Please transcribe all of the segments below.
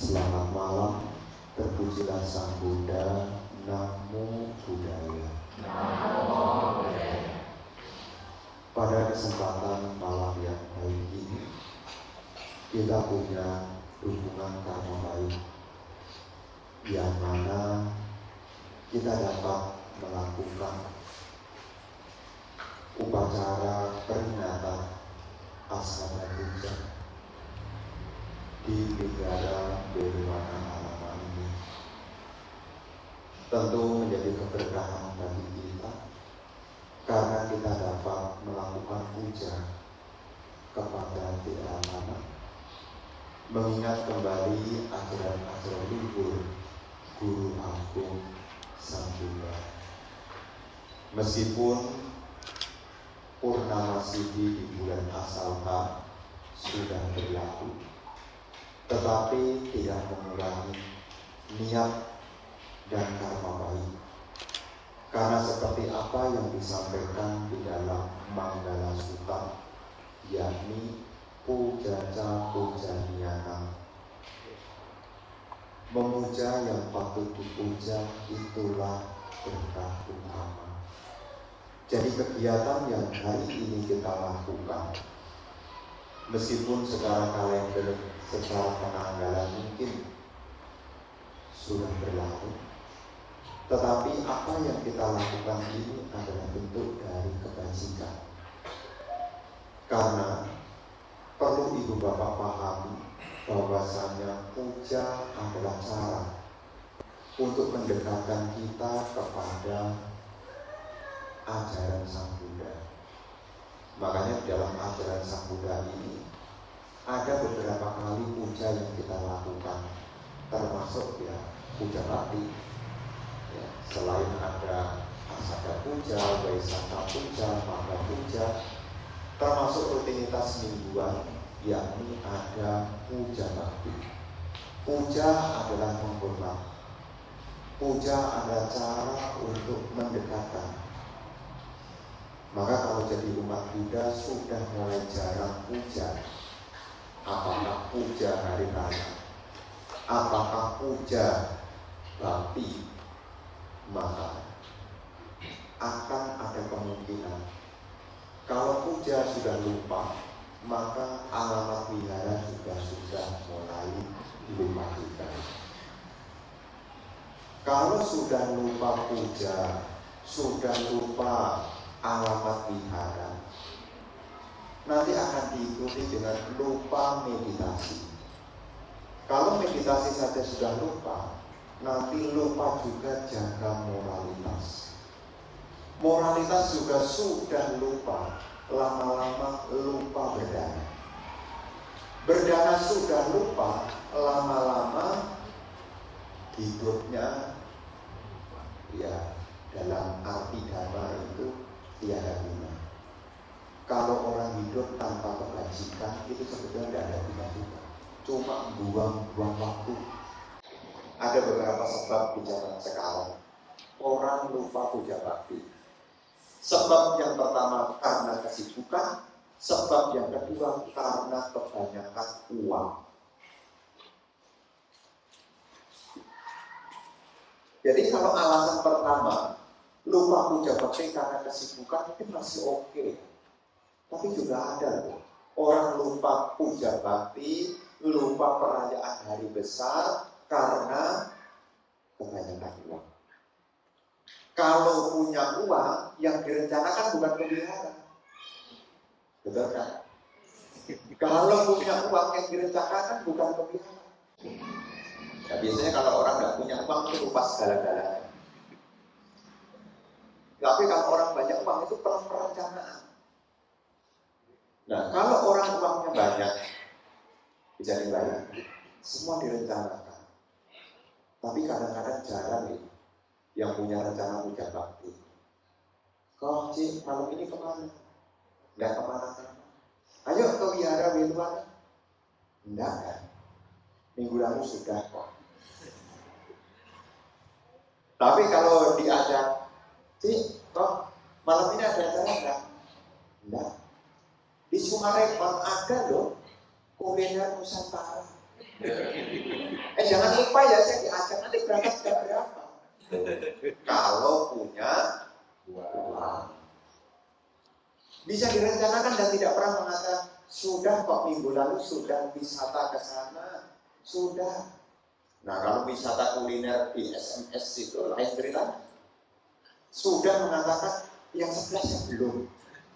Selamat malam, terpujilah Sang Buddha, Namo Buddhaya. Namo Buddhaya. Pada kesempatan malam yang baik ini, kita punya hubungan karma baik, yang mana kita dapat melakukan upacara peringatan Asana Puja di negara Berwana Alama ini. Tentu menjadi keberkahan bagi kita karena kita dapat melakukan puja kepada Tiramana, mengingat kembali ajaran-ajaran luhur Guru Agung Sang Buddha. Meskipun Purnama Sidhi di bulan Asalka sudah berlalu, tetapi tidak mengurangi niat dan karma baik. Karena seperti apa yang disampaikan di dalam Manggala Sutta, yakni pujaca pujaniana, memuja yang patut dipuja itulah berkah utama. Jadi kegiatan yang hari ini kita lakukan, meskipun secara kalender, secara penanggalan mungkin sudah berlalu, tetapi apa yang kita lakukan ini adalah bentuk dari kebajikan. Karena perlu ibu bapak pahami bahwasanya puja adalah cara untuk mendekatkan kita kepada ajaran Sang Buddha. Makanya di dalam ajaran Sang Buddha ini ada beberapa kali puja yang kita lakukan, termasuk ya puja bakti. Ya, selain ada Asada Puja, Waisata Puja, Maka Puja, termasuk rutinitas mingguan, yakni ada puja bakti. Puja adalah menghormat. Puja adalah cara untuk mendekatkan. Maka kalau jadi umat Buddha sudah mulai jarang puja. Apakah puja hari raya, apakah puja bakti, maka akan ada kemungkinan kalau puja sudah lupa, maka alamat wihara juga sudah mulai lupa juga. Kalau sudah lupa puja, sudah lupa alamat wihara, nanti akan diikuti dengan lupa meditasi. Kalau meditasi saja sudah lupa, nanti lupa juga jaga moralitas. Moralitas juga sudah lupa, lama-lama lupa berdana. Berdana sudah lupa, lama-lama hidupnya ya dalam arti dhamma itu tiada guna. Kalau orang hidup tanpa kebajikan itu sebetulnya tidak ada guna juga, cuma buang-buang waktu. Ada beberapa sebab di zaman sekarang orang lupa puja bakti. Sebab yang pertama karena kesibukan, sebab yang kedua karena kebanyakan uang. Jadi kalau alasan pertama lupa puja bakti karena kesibukan itu masih oke. Tapi juga ada loh orang lupa puja bakti, lupa perayaan hari besar karena kebanyakan uang. Kalau punya uang, yang direncanakan bukan pelihara. Betul kan? Kalau punya uang, yang direncanakan bukan pelihara. Nah, biasanya kalau orang nggak punya uang itu lupa segala-galanya. Tapi kalau orang banyak uang itu perlu perencanaan. Nah, kalau orang uangnya banyak, bisa dibayar, semua direncanakan. Tapi kadang-kadang jarang itu yang punya rencana puja bakti. Kau Cik, malam ini kemana? Nggak kemana-mana. Ayo ke wihara Wirwana. Enggak kan? Minggu lalu sudah kok. Tapi kalau diajak, Cik, kok malam ini ada acara enggak? Enggak. Di Sumarekon ada loh kuliner Nusantara. Jangan lupa ya, saya diajak nanti berangkat jam berapa. Kalau punya uang. Bisa direncanakan dan tidak pernah mengatakan, sudah kok minggu lalu sudah wisata ke sana. Sudah. Nah kalau wisata kuliner di SMS itu lain cerita. Sudah mengatakan yang sebelah yang belum.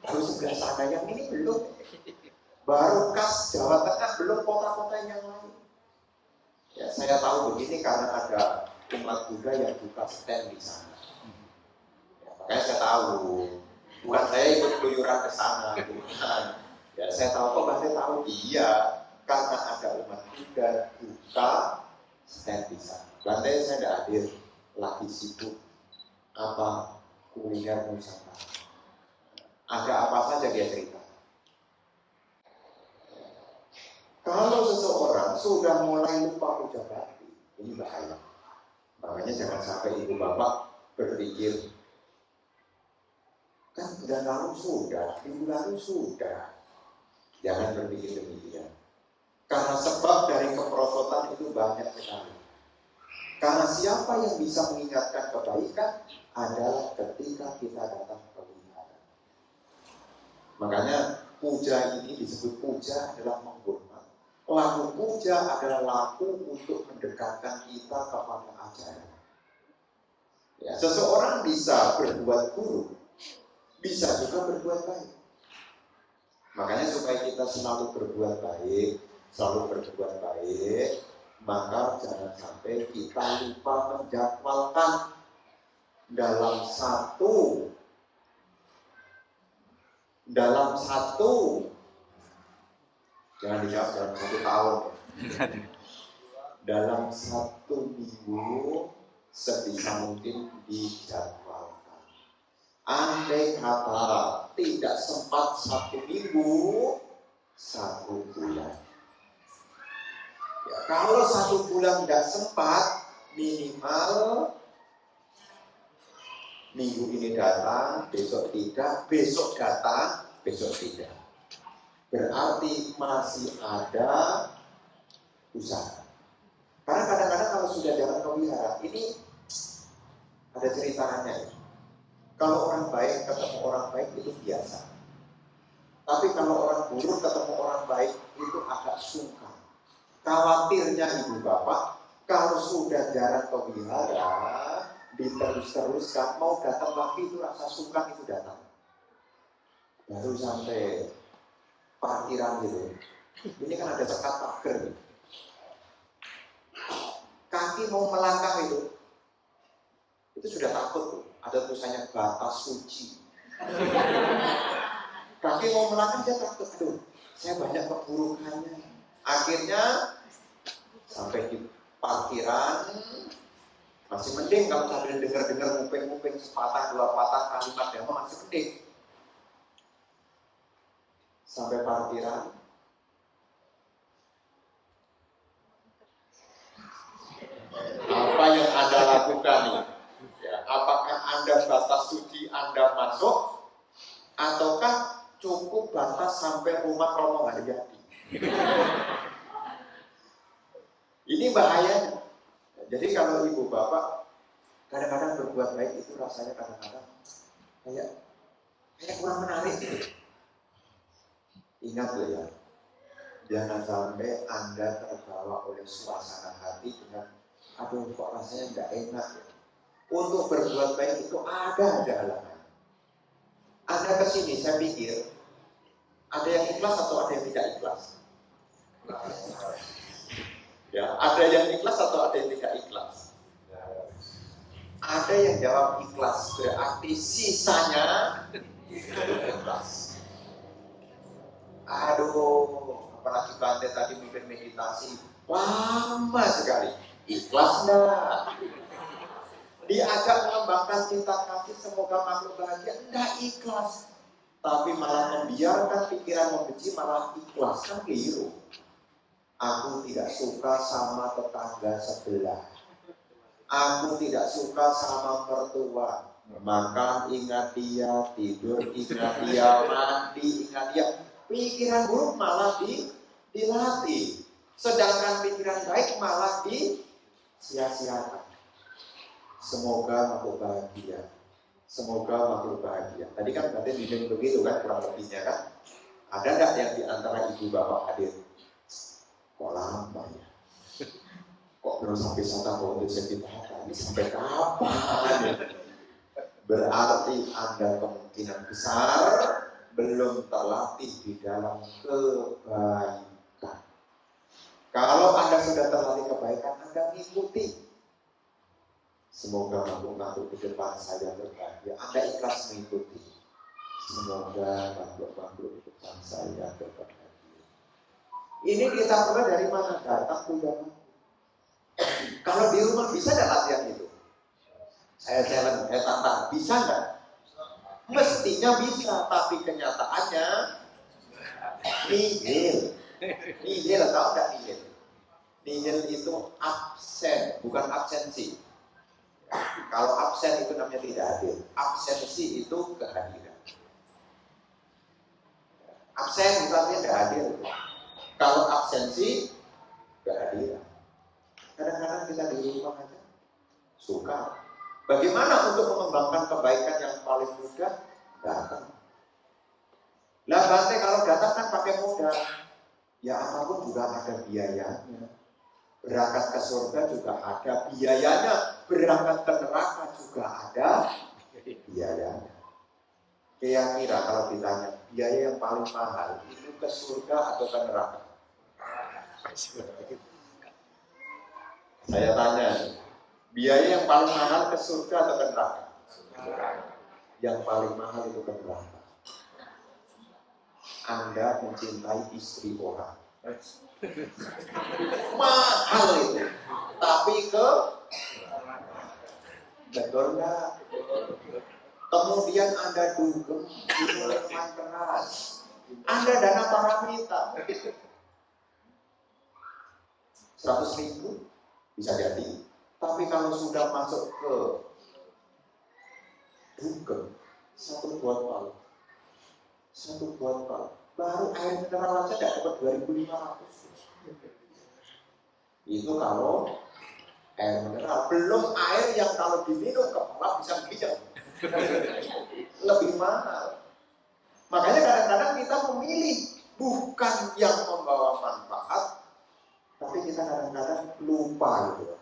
Baru sebelah sana yang ini belum. Baru khas Jawa Tengah belum kota-kota yang lain. Ya saya tahu begini karena ada umat Buddha yang buka stand di sana. Ya, makanya saya tahu. Bukan saya ikut keluyuran ke sana, bukan. Ya saya tahu kok Bante tahu. Iya, karena ada umat Buddha buka stand di sana. Bante saya tidak hadir, lagi sibuk apa kuliner Nusantara. Ada apa saja dia cerita. Kalau seseorang sudah mulai lupa ucap bakti, ini bahaya. Makanya jangan sampai ibu bapak berpikir, kan bulan lalu sudah, minggu lalu sudah. Jangan berpikir demikian. Karena sebab dari kemerosotan itu banyak sekali. Karena siapa yang bisa mengingatkan kebaikan adalah ketika kita datang ke wihara. Makanya puja ini disebut puja adalah menghormat. Laku puja adalah laku untuk mendekatkan kita kepada ajaran. Ya, seseorang bisa berbuat buruk, bisa juga berbuat baik. Makanya supaya kita selalu berbuat baik, maka jangan sampai kita lupa menjadwalkan dalam satu jangan dijawab dalam 1 tahun, dalam 1 minggu sebisa mungkin dijadwalkan. Andai kata tidak sempat 1 minggu, 1 bulan. Ya, kalau 1 bulan tidak sempat, minimal minggu ini datang, besok tidak, besok datang, besok tidak. Berarti masih ada usaha. Karena kadang-kadang kalau sudah datang ke wihara, ini ada ceritanya ya. Kalau orang baik ketemu orang baik itu biasa. Tapi kalau orang buruk ketemu orang baik itu agak sungkan. Khawatirnya ibu bapak, kalau sudah jarang ke wihara, diterus-teruskan, mau datang lagi itu rasa sungkan itu datang. Baru sampai parkiran gitu. Ini kan ada sekat pagar gitu. Kaki mau melangkah itu sudah takut tuh. Ada tulisannya batas suci. Kaki mau melangkah dia takut tuh. Saya banyak keburukannya. Akhirnya sampai di parkiran masih mending kalau sambil dengar-dengar nguping-nguping sepatah 2 patah kalimat yang masih mending. Sampai parkiran, apa yang Anda lakukan nih? Ya, apakah Anda batas suci Anda masuk, ataukah cukup batas sampai rumah Romo nggak jadi? Ini bahayanya. Jadi kalau ibu bapak kadang-kadang berbuat baik itu rasanya kadang-kadang kayak kurang menarik gitu. Ingat loh ya, jangan sampai Anda terbawa oleh suasana hati dengan aduh kok rasanya nggak enak ya. Untuk berbuat baik itu ada halangan. Anda kesini saya pikir ada yang ikhlas atau ada yang tidak ikhlas? Ya, ada yang ikhlas atau ada yang tidak ikhlas? Ada yang jawab ikhlas, berarti sisanya ikhlas. Aduh, apalagi Bante tadi mikir meditasi lama sekali. Ikhlas enggak? Diajak mengembangkan cinta kasih semoga makhluk bahagia, enggak ikhlas. Tapi malah membiarkan pikiran membenci malah ikhlas, kan keliru. Aku tidak suka sama tetangga sebelah. Aku tidak suka sama mertua. Makan ingat dia, tidur ingat dia, mandi ingat dia. Pikiran buruk malah dilatih. Sedangkan pikiran baik malah disia-siakan. Semoga makhluk bahagia. Semoga makhluk bahagia. Tadi kan berarti bimbing begitu kan kurang lebihnya kan. Ada enggak yang di antara ibu bapak hadir? Kok lama ya? Kok belum sampai satu untuk kita ini sampai kapan ya? Berarti Anda kemungkinan besar belum terlatih di dalam kebaikan. Kalau Anda sudah terlatih kebaikan, Anda mengikuti. Semoga makhluk-makhluk di depan saya berbahagia. Anda ikhlas mengikuti. Semoga makhluk-makhluk di depan saya berbahagia. Ini kita mulai dari mana? Datang tujuan. Kalau di rumah bisa nggak latihan itu? Saya challenge, tantang. Bisa nggak? Mestinya bisa, tapi kenyataannya nihil. Nihil, tahu nggak nihil? Nihil itu absen, bukan absensi. Kalau absen itu namanya tidak hadir. Absensi itu kehadiran. Absen itu artinya tidak hadir. Kalau absensi kehadiran. Kadang-kadang kita di rumah aja suka. Bagaimana untuk mengembangkan kebaikan yang paling mudah? Datang. Lah Bante kalau datang kan pakai modal. Ya apapun juga ada biayanya. Berangkat ke surga juga ada biayanya. Berangkat ke neraka juga ada biayanya. Kira-kira kalau ditanya biaya yang paling mahal itu ke surga atau ke neraka? Saya tanya, biaya yang paling mahal ke surga atau ke neraka? Yang paling mahal itu ke neraka. Anda mencintai istri orang. Mahal itu. Tapi ke betul enggak? Kemudian Anda dugem dimulai main keras. Anda dana paramita 100.000 bisa jadi. Tapi kalau sudah masuk ke dugem satu botol baru air mineral aja tidak dapat 2.500. Itu kalau air mineral, belum air yang kalau diminum kepala bisa bijak. Lebih mahal. Makanya kadang-kadang kita memilih bukan yang membawa manfaat, tapi kita kadang-kadang lupa gitu.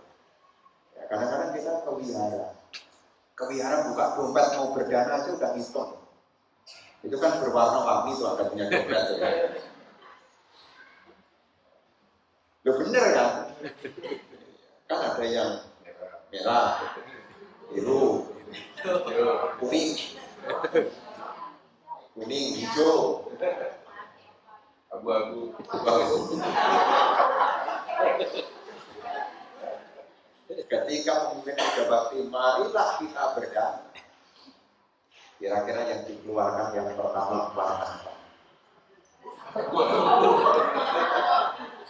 Ya, kadang-kadang kita kewihara buka dompet mau berdana aja udah ngitung. Itu kan berwarna-warni tuh ada punya dompet. Loh bener kan? Kan ada yang merah, biru, kuning, hijau, abu-abu. Ketika memimpin kerja bakti, marilah kita berdana. Kira-kira yang dikeluarkan yang pertama apa?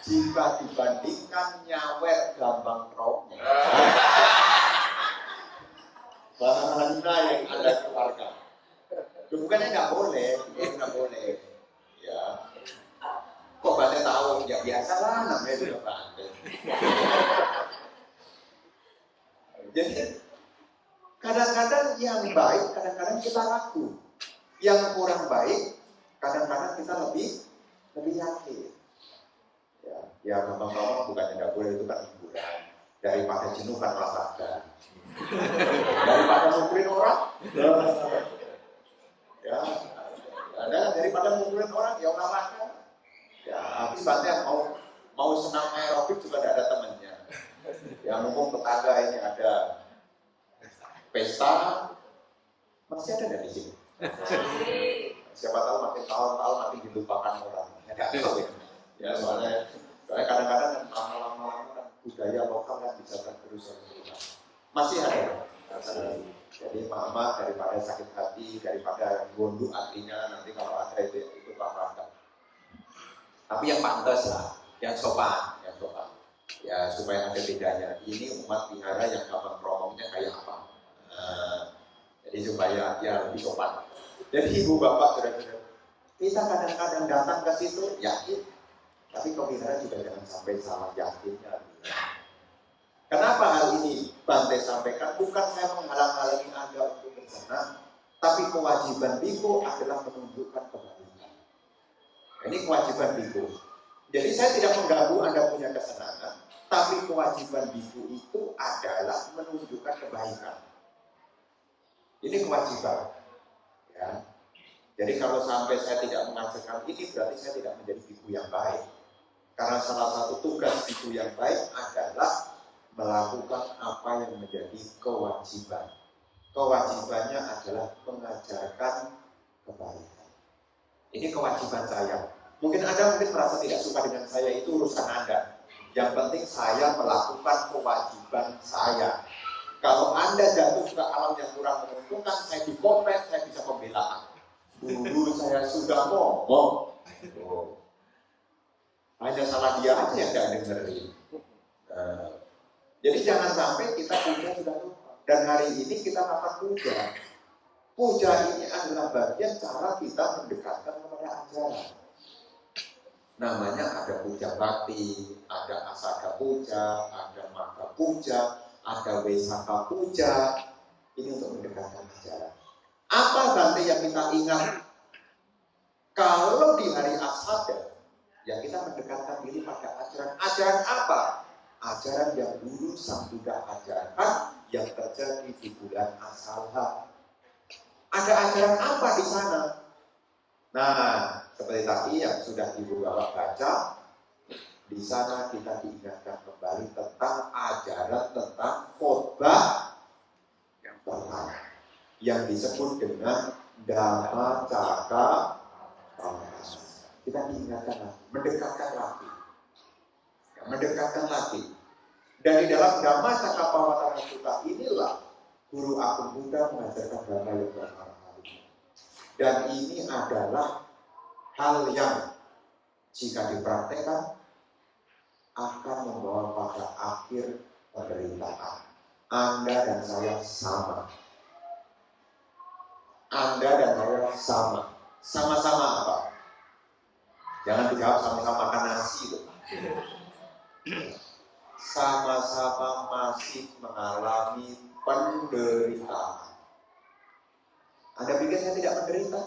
Jika dibandingkan nyawer gampang roknya, mana yang Anda keluarkan? Bukannya nggak boleh, nggak boleh. Ya, kok Bante tahu? Ya biasalah namanya juga Bante. Jadi kadang-kadang yang baik, kadang-kadang kita ragu. Yang kurang baik, kadang-kadang kita lebih yakin. Ya gampang-gampang bukan tidak boleh, itu kan hiburan. Daripada jenuh kan olahraga. Daripada ngumpulin orang, ya ada daripada ngumpulin orang ya olahraga. Ya habis Bante mau senam aerobik juga tidak ada temennya. Ya ngomong tetangga ini ada pesta, masih ada nggak di sini? Siapa tahu makin tahun-tahun makin dilupakan orang. Ya soalnya kadang-kadang lama-lama kan budaya lokal kan bisa tergerus. Masih ada. Jadi mama daripada sakit hati, daripada gondok artinya nanti kalau ada itu olahraga. Tapi yang pantas lah, yang sopan. Ya supaya ada bedanya. Ini umat wihara yang gampang promongnya kayak apa? Jadi supaya ya lebih sopan. Jadi ibu bapak saudara-saudara, kita kadang-kadang datang ke situ yakin Tapi pemeliharaan juga jangan sampai salah yakinnya. Kenapa hal ini Bante sampaikan? Bukan saya menghalang-halangi Anda untuk bersenang, tapi kewajiban biku adalah menunjukkan kebaikan. Ini kewajiban biku. Jadi saya tidak mengganggu Anda punya kesenangan, tapi kewajiban biku itu adalah menunjukkan kebaikan. Ini kewajiban. Ya. Jadi kalau sampai saya tidak mengajarkan ini, berarti saya tidak menjadi biku yang baik. Karena salah satu tugas biku yang baik adalah melakukan apa yang menjadi kewajiban. Kewajibannya adalah mengajarkan kebaikan. Ini kewajiban saya. Mungkin Anda merasa tidak suka dengan saya, itu urusan Anda. Yang penting saya melakukan kewajiban saya. Kalau Anda jatuh ke alam yang kurang menguntungkan, saya dikopet, saya bisa pembelaan. Dulu saya sudah ngomong. Hanya salah dia aja yang tidak dengerin. Jadi jangan sampai kita puja sudah lupa. Dan hari ini kita akan puja. Puja ini adalah bagian cara kita mendekatkan kepada ajaran. Namanya ada puja bakti, ada asada puja, ada maka puja, ada wesaka puja. Ini untuk mendekatkan ajaran. Apa Bante yang kita ingat? Kalau di hari asada, ya kita mendekatkan diri pada ajaran. Ajaran apa? Ajaran yang dulu Sang Buddha ajarkan yang terjadi di bulan Asalha. Ada ajaran apa di sana? Nah, seperti tadi yang sudah Ibu Bapak baca, di sana kita diingatkan kembali tentang ajaran tentang khotbah yang pertama, yang disebut dengan Dhamma Cakka. Kita diingatkan lagi, mendekatkan lagi. Dan di dalam Dhamma Cakkappavattana Sutta inilah Guru Agung Buddha mengajarkan Dhamma yang bermanfaat. Dan ini adalah hal yang jika dipraktekkan akan membawa pada akhir penderitaan. Anda dan saya sama. Anda dan saya sama. Sama-sama apa? Jangan dijawab sama-sama makan nasi itu. Sama-sama masih mengalami penderitaan. Anda pikir saya tidak menderita?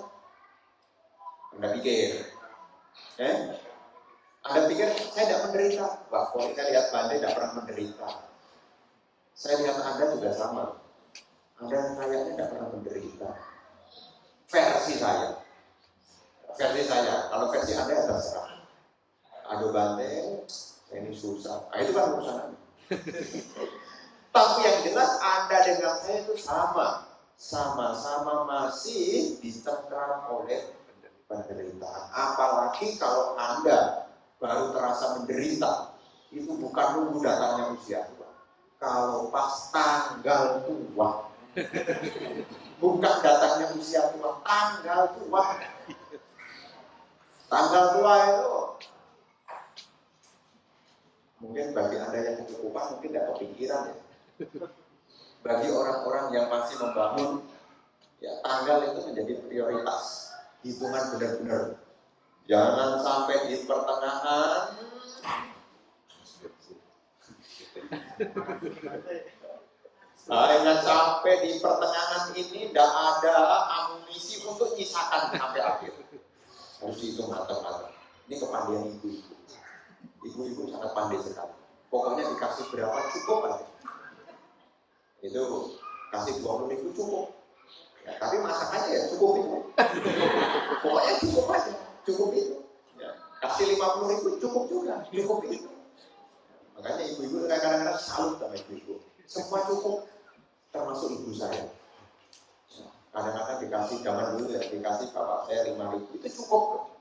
Anda pikir? Anda pikir saya tidak menderita? Wah, kalau kita lihat Bante tidak pernah menderita. Saya lihat Anda juga sama. Anda kayaknya tidak pernah menderita. Versi saya. Kalau versi Anda ya terserah. Aduh Bante, ini susah. Itu kan urusan Anda. Tapi yang jelas Anda dengan saya itu sama. Sama-sama masih dicengkram oleh penderitaan. Apalagi kalau Anda baru terasa menderita, itu bukan nunggu datangnya usia tua. Kalau pas tanggal tua, bukan datangnya usia tua, tanggal tua. Tanggal tua itu mungkin bagi Anda yang kecukupan mungkin tidak kepikiran ya. Bagi orang-orang yang masih membangun, ya tanggal itu menjadi prioritas. Hitungan benar-benar. Jangan sampai di pertengahan. Jangan sampai di pertengahan ini tidak ada amunisi untuk nyisakan sampai akhir. Harus dihitung matang-matang. Ini kepandian ibu-ibu. Ibu-ibu sangat pandai sekali. Pokoknya dikasih berapa cukup aja. Itu kasih 20.000 cukup. Ya, tapi masakannya ya cukup itu. Pokoknya cukup aja, cukup itu. Ya, kasih 50.000 cukup juga, cukup itu. Makanya ibu-ibu kadang-kadang salut sama ibu-ibu. Semua cukup, termasuk ibu saya. Kadang-kadang dikasih zaman dulu ya, dikasih bapak saya 5.000 itu cukup.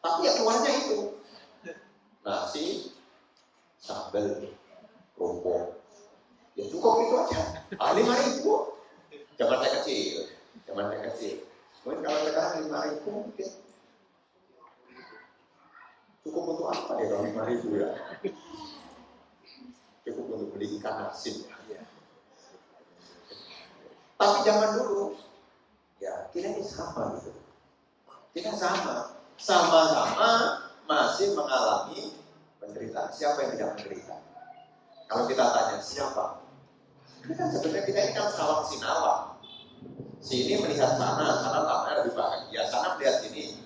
Tapi ya keluarnya itu nasi, sambal, kerupuk. Ya cukup itu aja. 5.000. Zaman saya kecil. Mungkin kalau sekarang 5.000 mungkin cukup untuk apa ya kalau 5.000 ya? Cukup untuk beli ikan asin. Ya. Tapi zaman dulu, ya kita ini sama gitu. Kita sama-sama masih mengalami penderitaan. Siapa yang tidak menderita? Kalau kita tanya siapa? Kan sebenarnya kita ini kan sawang sinawang. Sini melihat sana tampaknya lebih bahagia. Sana melihat sini.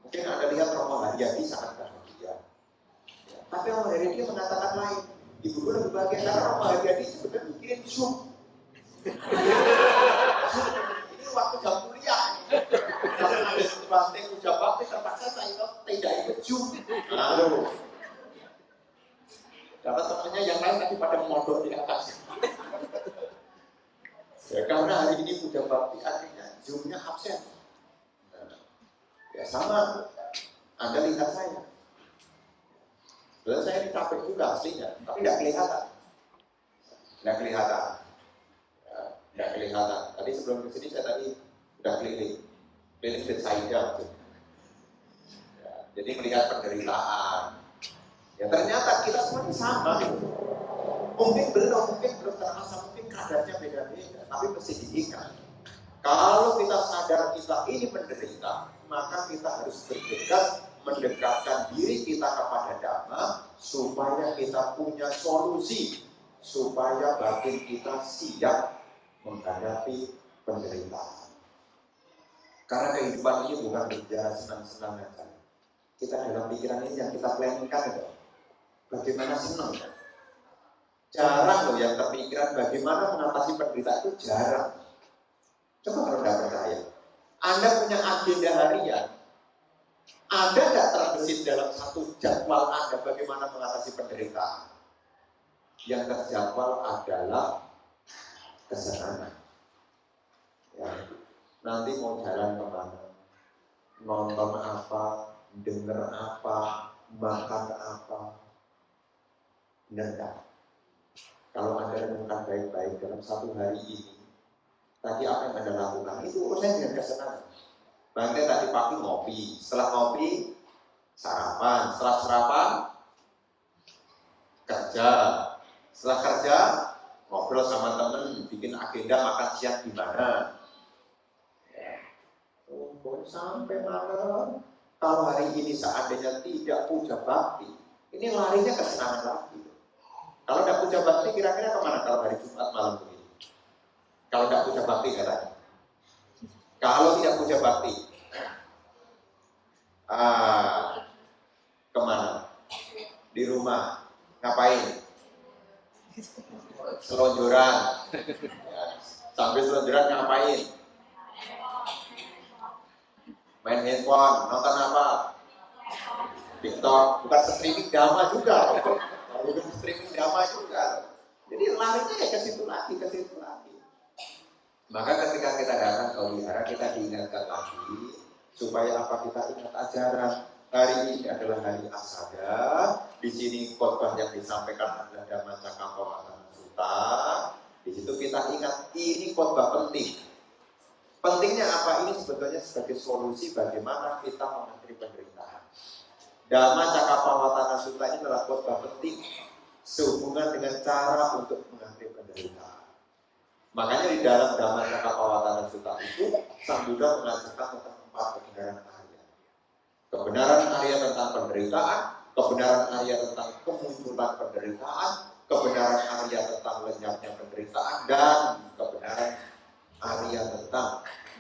Mungkin Anda lihat Romo Haryadi sangat bahagia. Tapi Romo Haryadi mengatakan lain. Ibu gue lebih bahagia karena Romo Haryadi sebenarnya mikirin Zoom. Ini waktu jam kuliah. Kalau ada banting ucap bakti terpaksa saya tidak ikut Zoom. Lalu karena temannya yang lain tadi pada mondok di atas. Ya, karena hari ini udah bakti artinya Zoom-nya absen. Ya sama, Anda lihat saya. Sebenarnya saya ini capek juga aslinya, tapi tidak kelihatan. Tidak kelihatan. Ya, tidak kelihatan. Tadi sebelum ke sini saya tadi sudah keliling bedside. Ya, jadi melihat penderitaan. Ya ternyata kita semua sama. Mungkin belum terasa, mungkin kadarnya beda-beda, tapi mesti diingat. Kalau kita sadar kita ini menderita, maka kita harus bergegas mendekatkan diri kita kepada Dhamma supaya kita punya solusi, supaya batin kita siap menghadapi penderitaan. Karena kehidupan ini bukan berjalan senang-senang saja. Kita dalam pikiran ini yang kita planningkan itu bagaimana senang. Jarang loh yang terpikiran bagaimana mengatasi penderitaan itu jarang. Coba kalau tidak percaya, Anda punya agenda harian, Anda tidak terbesit dalam satu jadwal Anda bagaimana mengatasi penderitaan. Yang terjadwal adalah kesenangan. Ya, nanti mau jalan kemana, nonton apa, dengar apa, makan apa, benar. Kalau Anda renungkan baik-baik dalam satu hari ini, tadi apa yang Anda lakukan? Itu urusan dengan kesenangan. Bangkit tadi pagi ngopi, setelah ngopi sarapan, setelah sarapan kerja, setelah kerja ngobrol sama temen, bikin agenda makan siang di mana. Sampai malam. Kalau hari ini seandainya tidak puja bakti, ini larinya kesenangan lagi. Kalau tidak puja bakti, kira-kira kemana kalau hari Jumat malam begini? Kalau tidak puja bakti katanya. Kalau tidak puja bakti, kemana? Di rumah, ngapain? Selonjoran. Ya, sambil selonjoran ngapain? Main handphone, nonton apa? TikTok, bukan streaming Dhamma juga. Bukan streaming Dhamma juga. Jadi larinya ya ke situ lagi. Maka ketika kita datang ke wihara, kita diingatkan lagi supaya apa, kita ingat ajaran. Hari ini adalah hari Asada. Di sini khotbah yang disampaikan adalah Dhamma Cakkappavattana Sutta. Di situ kita ingat ini khotbah penting. Pentingnya apa? Ini sebetulnya sebagai solusi bagaimana kita mengakhiri penderitaan. Dhamma Cakkappavattana Sutta ini adalah khotbah penting sehubungan dengan cara untuk mengakhiri penderitaan. Makanya di dalam Dhamma Cakkappavattana Sutta itu Sang Buddha mengajarkan tentang 4 kebenaran Arya. Kebenaran Arya tentang penderitaan, kebenaran Arya tentang kemunculan penderitaan, kebenaran Arya tentang lenyapnya penderitaan, dan kebenaran Arya tentang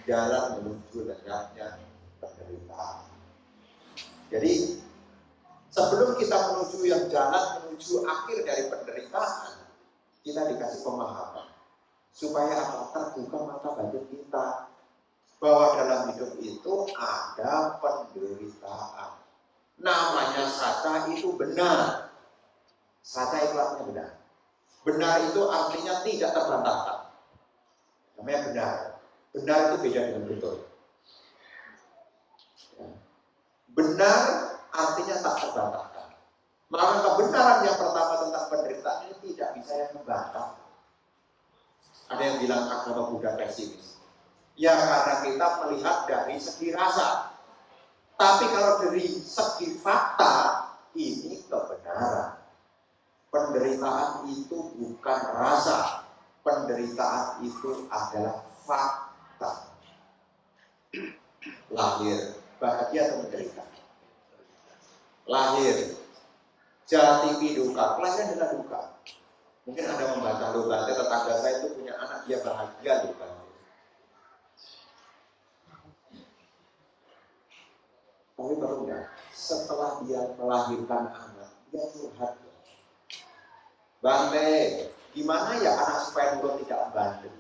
jalan menuju lenyapnya penderitaan. Jadi sebelum kita menuju yang jalan menuju akhir dari penderitaan, kita dikasih pemahaman supaya apa? Terbuka mata batin kita bahwa dalam hidup itu ada penderitaan. Namanya saca itu benar. Saca itu artinya benar. Benar itu artinya tidak terbantahkan. Namanya benar. Benar itu beda dengan betul. Benar artinya tak terbantahkan. Maka kebenaran yang pertama tentang penderitaan ini tidak bisa yang membantah. Ada yang bilang agama Buddha pesimis. Ya karena kita melihat dari segi rasa. Tapi kalau dari segi fakta, ini kebenaran. Penderitaan itu bukan rasa. Penderitaan itu adalah fakta. Lahir, bahagia atau menderita? lahir, jati piduka, kelahiran adalah duka. Mungkin Anda membantah, loh Bante, tetangga saya itu punya anak, dia bahagia loh Bante. Tapi baru ya, setelah dia melahirkan anak, dia curhat. Bante, gimana ya anak supaya dulu tidak bandel?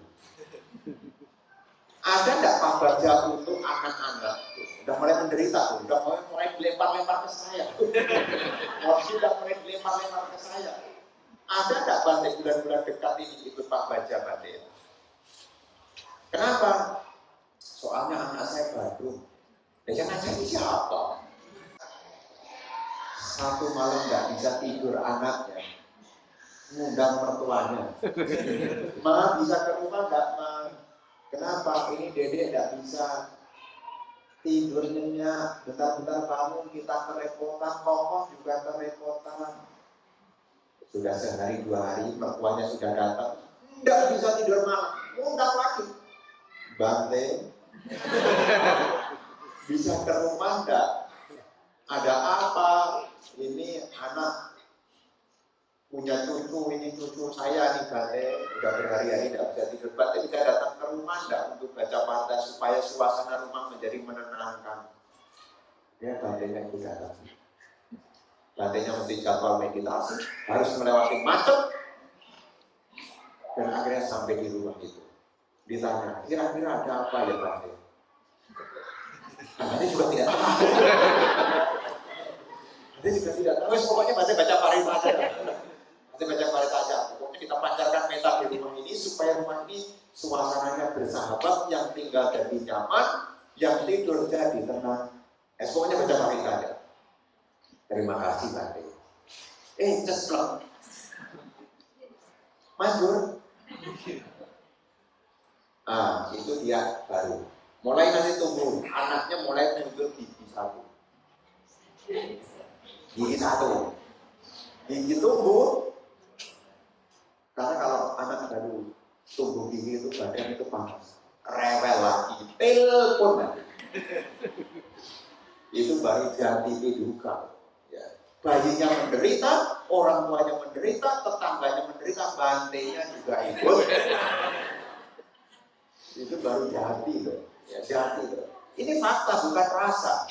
Ada enggak Pak Bagja untuk anak-anak? Udah mulai menderita, udah mulai dilempar-lempar ke saya. Sudah mulai dilempar-lempar ke saya. Ada enggak Bante bulan-bulan dekat ini ikut Pak Bagja Bante? Kenapa? Soalnya anak saya baru. Yang ngajak siapa? Satu malam nggak bisa tidur anaknya, ngundang mertuanya. Ma bisa ke rumah nggak Ma? Kenapa? Ini Dede nggak bisa tidur nyenyak. Bentar-bentar bangun kita kerepotan, Kokoh juga kerepotan. Sudah sehari 2 hari mertuanya sudah datang, nggak bisa tidur malam, ngundang lagi. Bante, bisa ke rumah nggak? Ada apa? Ini anak punya cucu, ini cucu saya nih Bante, udah berhari-hari tidak bisa tidur. Bante bisa datang ke rumah enggak untuk baca pada supaya suasana rumah menjadi menenangkan. Ya Bantenya itu datang. Bantenya mesti jadwal meditasi, harus melewati macet. Dan akhirnya sampai di rumah itu. Ditanya, kira-kira ada apa ya Bante? Bante juga tidak tahu. Bante juga tidak tahu. Pokoknya Bante baca parita aja. Nanti baca parita aja. Pokoknya kita pancarkan meta di rumah ini supaya rumah ini suasananya bersahabat, yang tinggal jadi nyaman, yang tidur jadi tenang. Pokoknya baca parita aja. Terima kasih Bante. Ceplok. Manjur. Itu dia baru. Mulai nanti tumbuh, anaknya mulai muncul gigi 1. Gigi 1. Gigi tumbuh. Karena kalau anak baru tumbuh gigi itu badan itu panas, rewel lagi, telepon lagi. Itu baru jati piduka. Ya. Bayinya menderita, orang tuanya menderita, tetangganya menderita, bantenya juga ikut. Itu baru jati loh. Ya, jati loh. Ini fakta bukan rasa.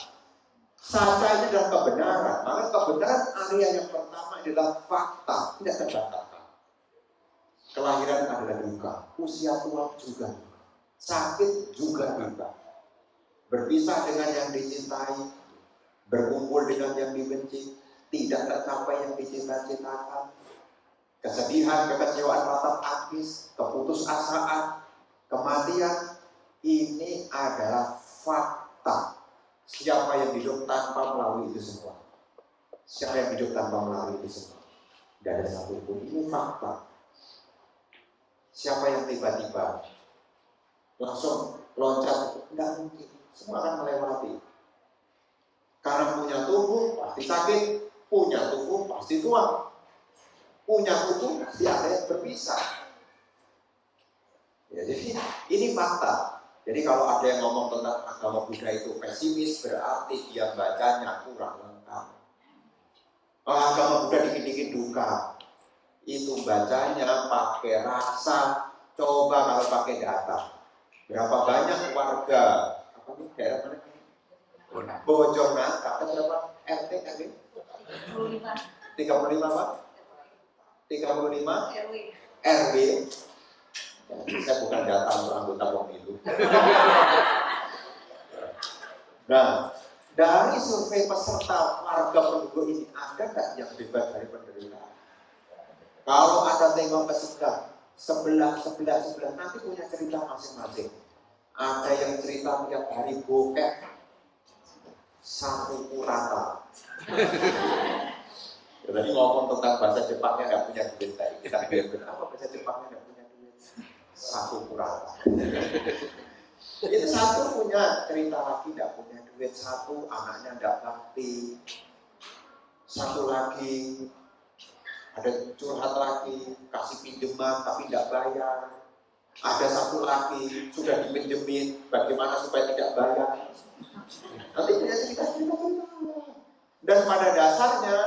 Saja ini adalah kebenaran. Maka kebenaran area yang pertama adalah fakta, tidak terbantahkan. Kelahiran adalah duka, usia tua juga duka, sakit juga duka. Berpisah dengan yang dicintai, berkumpul dengan yang dibenci, tidak tercapai yang dicita-citakan, kesedihan, kekecewaan, rasa tangis, keputusasaan, kematian, ini adalah fakta. Siapa yang hidup tanpa melalui itu semua? Siapa yang hidup tanpa melalui itu semua? Tidak ada satupun. Ini fakta. Siapa yang tiba-tiba langsung loncat? Tidak mungkin. Semua akan melewati. Karena punya tubuh pasti sakit, punya tubuh pasti tua, punya tubuh pasti ada yang berpisah. Ya, jadi ini fakta. Jadi kalau ada yang ngomong tentang agama Buddha itu pesimis, berarti dia bacanya kurang lengkap. Agama Buddha dikit-dikit duka. Itu bacanya pakai rasa. Coba kalau pakai data. Berapa banyak warga, apa nih, daerah mana? Bojonegoro, ada berapa RT RW? 35 Pak? 35 RW. Saya bukan data untuk anggota pemilu. Nah, dari survei peserta warga penduduk ini, ada nggak yang bebas dari penderitaan? Kalau Anda tengok ke sebelah, nanti punya cerita masing-masing. Ada yang cerita tiap hari bokeh 1 kurata. Tadi ngomong tentang bahasa Jepangnya nggak punya duit tadi. Kita bilang apa bahasa Jepangnya nggak punya duit? 1 kurata. Itu 1 punya cerita lagi nggak punya duit, 1 anaknya nggak bakti, 1 lagi ada curhat lagi, kasih pinjaman tapi nggak bayar. Ada 1 lagi sudah dipinjemin, bagaimana supaya tidak bayar. Nanti punya cerita. Dan pada dasarnya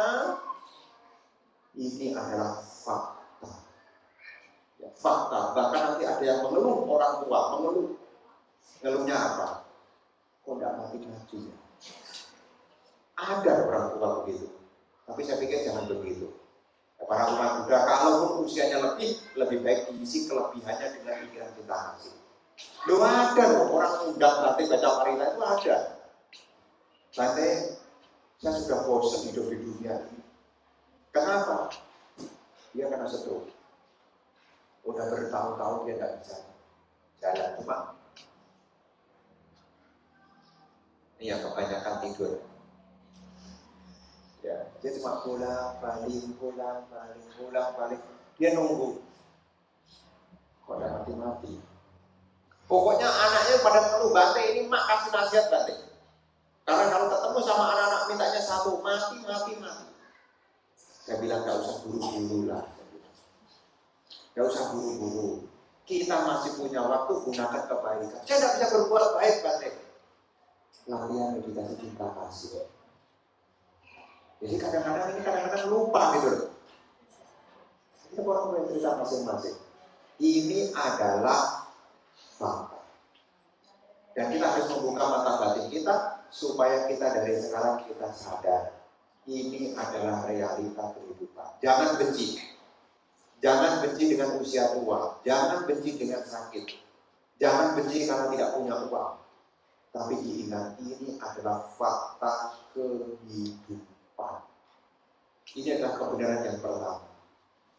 ini adalah fakta. Ya, fakta. Bahkan nanti ada yang mengeluh, orang tua mengeluh. Ngeluhnya apa? Kok tidak mati-mati ya? Ada orang tua begitu. Tapi saya pikir jangan begitu. Para umat Buddha, kalaupun usianya lebih baik diisi kelebihannya dengan pikiran kita kasih. Loh ada loh, orang undang Bante baca Parila itu ada. Bante, saya sudah bosan hidup di dunia ini. Kenapa? Dia kena stroke. Udah bertahun-tahun dia tidak bisa jalan, cuma ya kebanyakan tidur. Ya, dia cuma pulang balik. Dia nunggu. Kok ada mati-mati? Pokoknya anaknya pada perlu Bante ini mak kasih nasihat Bante. Karena kalau ketemu sama anak-anak mintanya satu, mati. Saya bilang gak usah buru-buru lah. Gak usah buru-buru. Kita masih punya waktu, gunakan kebaikan. Saya tidak bisa berbuat baik Bante. Latihan meditasi cinta kasih. Jadi kadang-kadang lupa gitu loh. Kita orang punya cerita masing-masing. Ini adalah fakta. Dan kita harus membuka mata batin kita supaya kita dari sekarang kita sadar ini adalah realita kehidupan. Jangan benci. Jangan benci dengan usia tua. Jangan benci dengan sakit. Jangan benci karena tidak punya uang. Tapi diingat ini adalah fakta kehidupan. Ini adalah kebenaran yang pertama.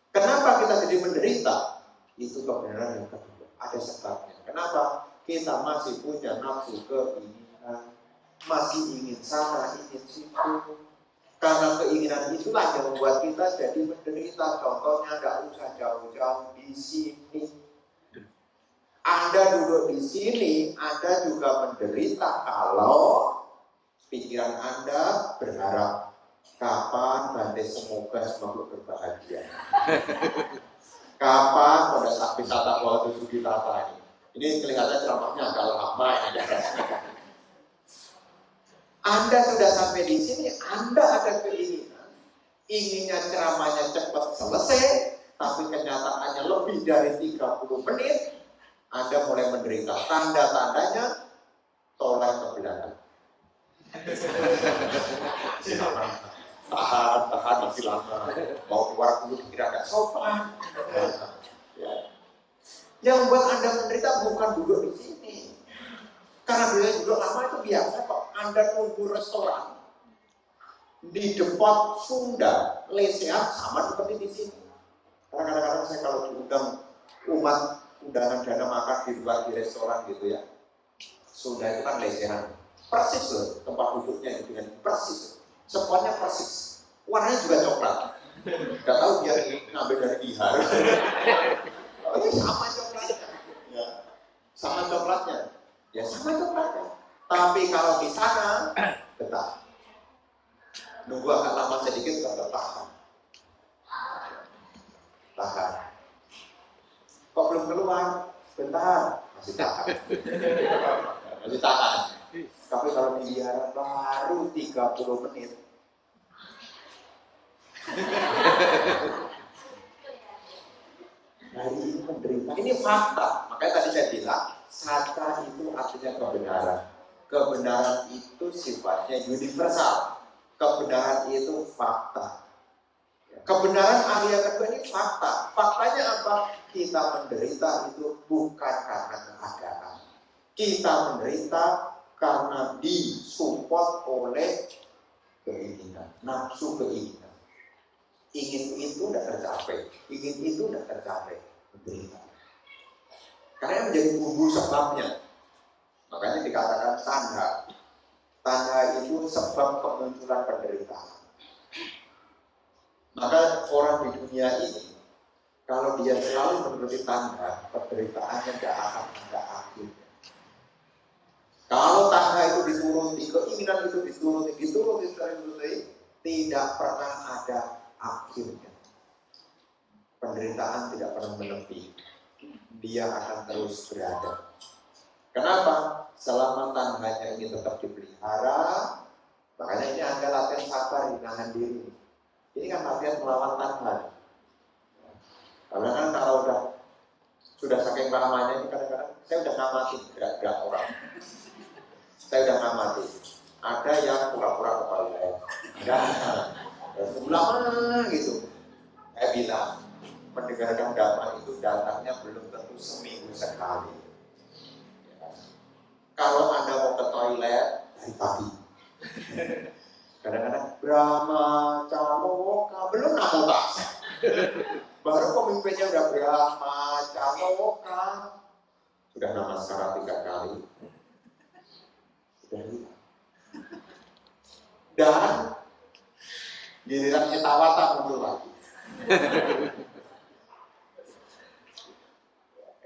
Kenapa kita jadi menderita? Itu kebenaran yang kedua. Ada sebabnya. Kenapa? Kita masih punya nafsu keinginan, masih ingin sana, ingin situ. Karena keinginan itulah yang membuat kita jadi menderita. Contohnya tidak usah jauh-jauh di sini. Anda duduk di sini, Anda juga menderita kalau pikiran Anda berharap kapan Bante semoga berbahagia. Kapan pada saat wisata Bawah Sugitata ini. Ini kelihatan ceramahnya agak lama ya. Anda sudah sampai di sini, Anda ada keinginan. Inginnya ceramahnya cepat selesai, tapi kenyataannya lebih dari 30 menit. Anda mulai menderita. Tanda-tandanya toleh ke belakang. Tahan masih lama. Mau keluar dulu kira agak sopan. Ya. Yang membuat Anda menderita bukan duduk di sini. Karena bila duduk lama itu biasa kok. Anda nunggu restoran di depan Sunda, lesehan sama seperti di sini. Karena kadang-kadang saya kalau diundang umat undangan dana makan di luar di restoran gitu ya. Sunda itu kan lesehan. Persis loh tempat duduknya itu dengan persis. Spotnya persis. Warnanya juga coklat. Gak tahu dia ngambil dari Bihar. Ini sama coklatnya. Ya. Sama coklatnya. Ya sama coklatnya. Tapi kalau di sana betah. Nunggu agak lama sedikit tetap tahan. Kok belum keluar? Bentar. Masih tahan. Masih tahan. Tapi kalau di Bihar baru 30 menit. Hari ini menderita. Ini fakta. Makanya tadi saya bilang, satta itu artinya kebenaran. Kebenaran itu sifatnya universal. Kebenaran itu fakta. Kebenaran ahli yang kedua ini fakta. Faktanya apa? Kita menderita itu bukan karena keadaan. Kita menderita karena disupport oleh keinginan, nafsu keinginan. Ingin itu tidak tercapai, ingin itu tidak tercapai, menderita. Karena yang menjadi bumbu sebabnya. Makanya dikatakan tanda. Tanda itu sebab kemunculan penderitaan. Maka orang di dunia ini, kalau dia selalu menuruti tanda, penderitaannya tidak akan ada akhirnya. Kalau tanda itu dituruti, keinginan itu dituruti, tidak pernah ada akhirnya. Penderitaan tidak pernah menepi. Dia akan terus berada. Kenapa? Selama tandanya ini tetap dipelihara, Makanya ini Anda latihan sabar, nahan diri. Ini kan latihan melawan Tuhan. Karena kan kalau sudah saking lamanya ini kadang-kadang saya udah ngamati gerak-gerak orang. Saya udah ngamati. Ada yang pura-pura ke toilet. Lama gitu. Saya bilang, mendengarkan dhamma itu datangnya belum tentu seminggu sekali. Kalau Anda mau ke toilet dari pagi, kadang-kadang Brahma Caloka belum namo tassa, baru pemimpinnya udah Brahma Caloka, sudah namaskara 3 kali, sudah hilang. Dan giliran Etawata muncul lagi.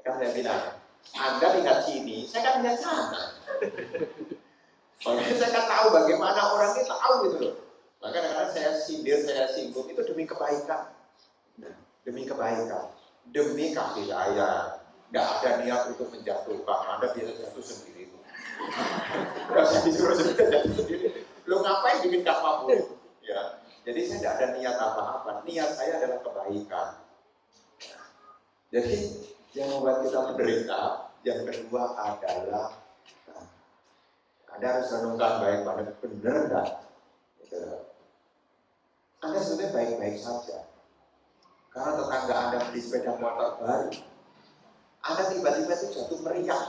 Kan saya bilang, Anda lihat sini, saya kan lihat sana. Makanya saya kan tahu bagaimana orang ini tahu gitu loh. Maka kadang-kadang saya sindir, saya singgung, itu demi kebaikan. Demi kebaikan. Demi kasih sayang. Nggak ada niat untuk menjatuhkan. Anda biasa jatuh sendiri. Nggak usah disuruh jatuh sendiri. Lo ngapain bikin karma buruk? Ya. Jadi saya tidak ada niat apa-apa. Niat saya adalah kebaikan. Jadi yang membuat kita menderita, yang kedua adalah Anda harus renungkan baik-baik, benar enggak? Gitu. Anda sebenarnya baik-baik saja. Karena tetangga Anda beli sepeda motor baru, Anda tiba-tiba itu jatuh meriang.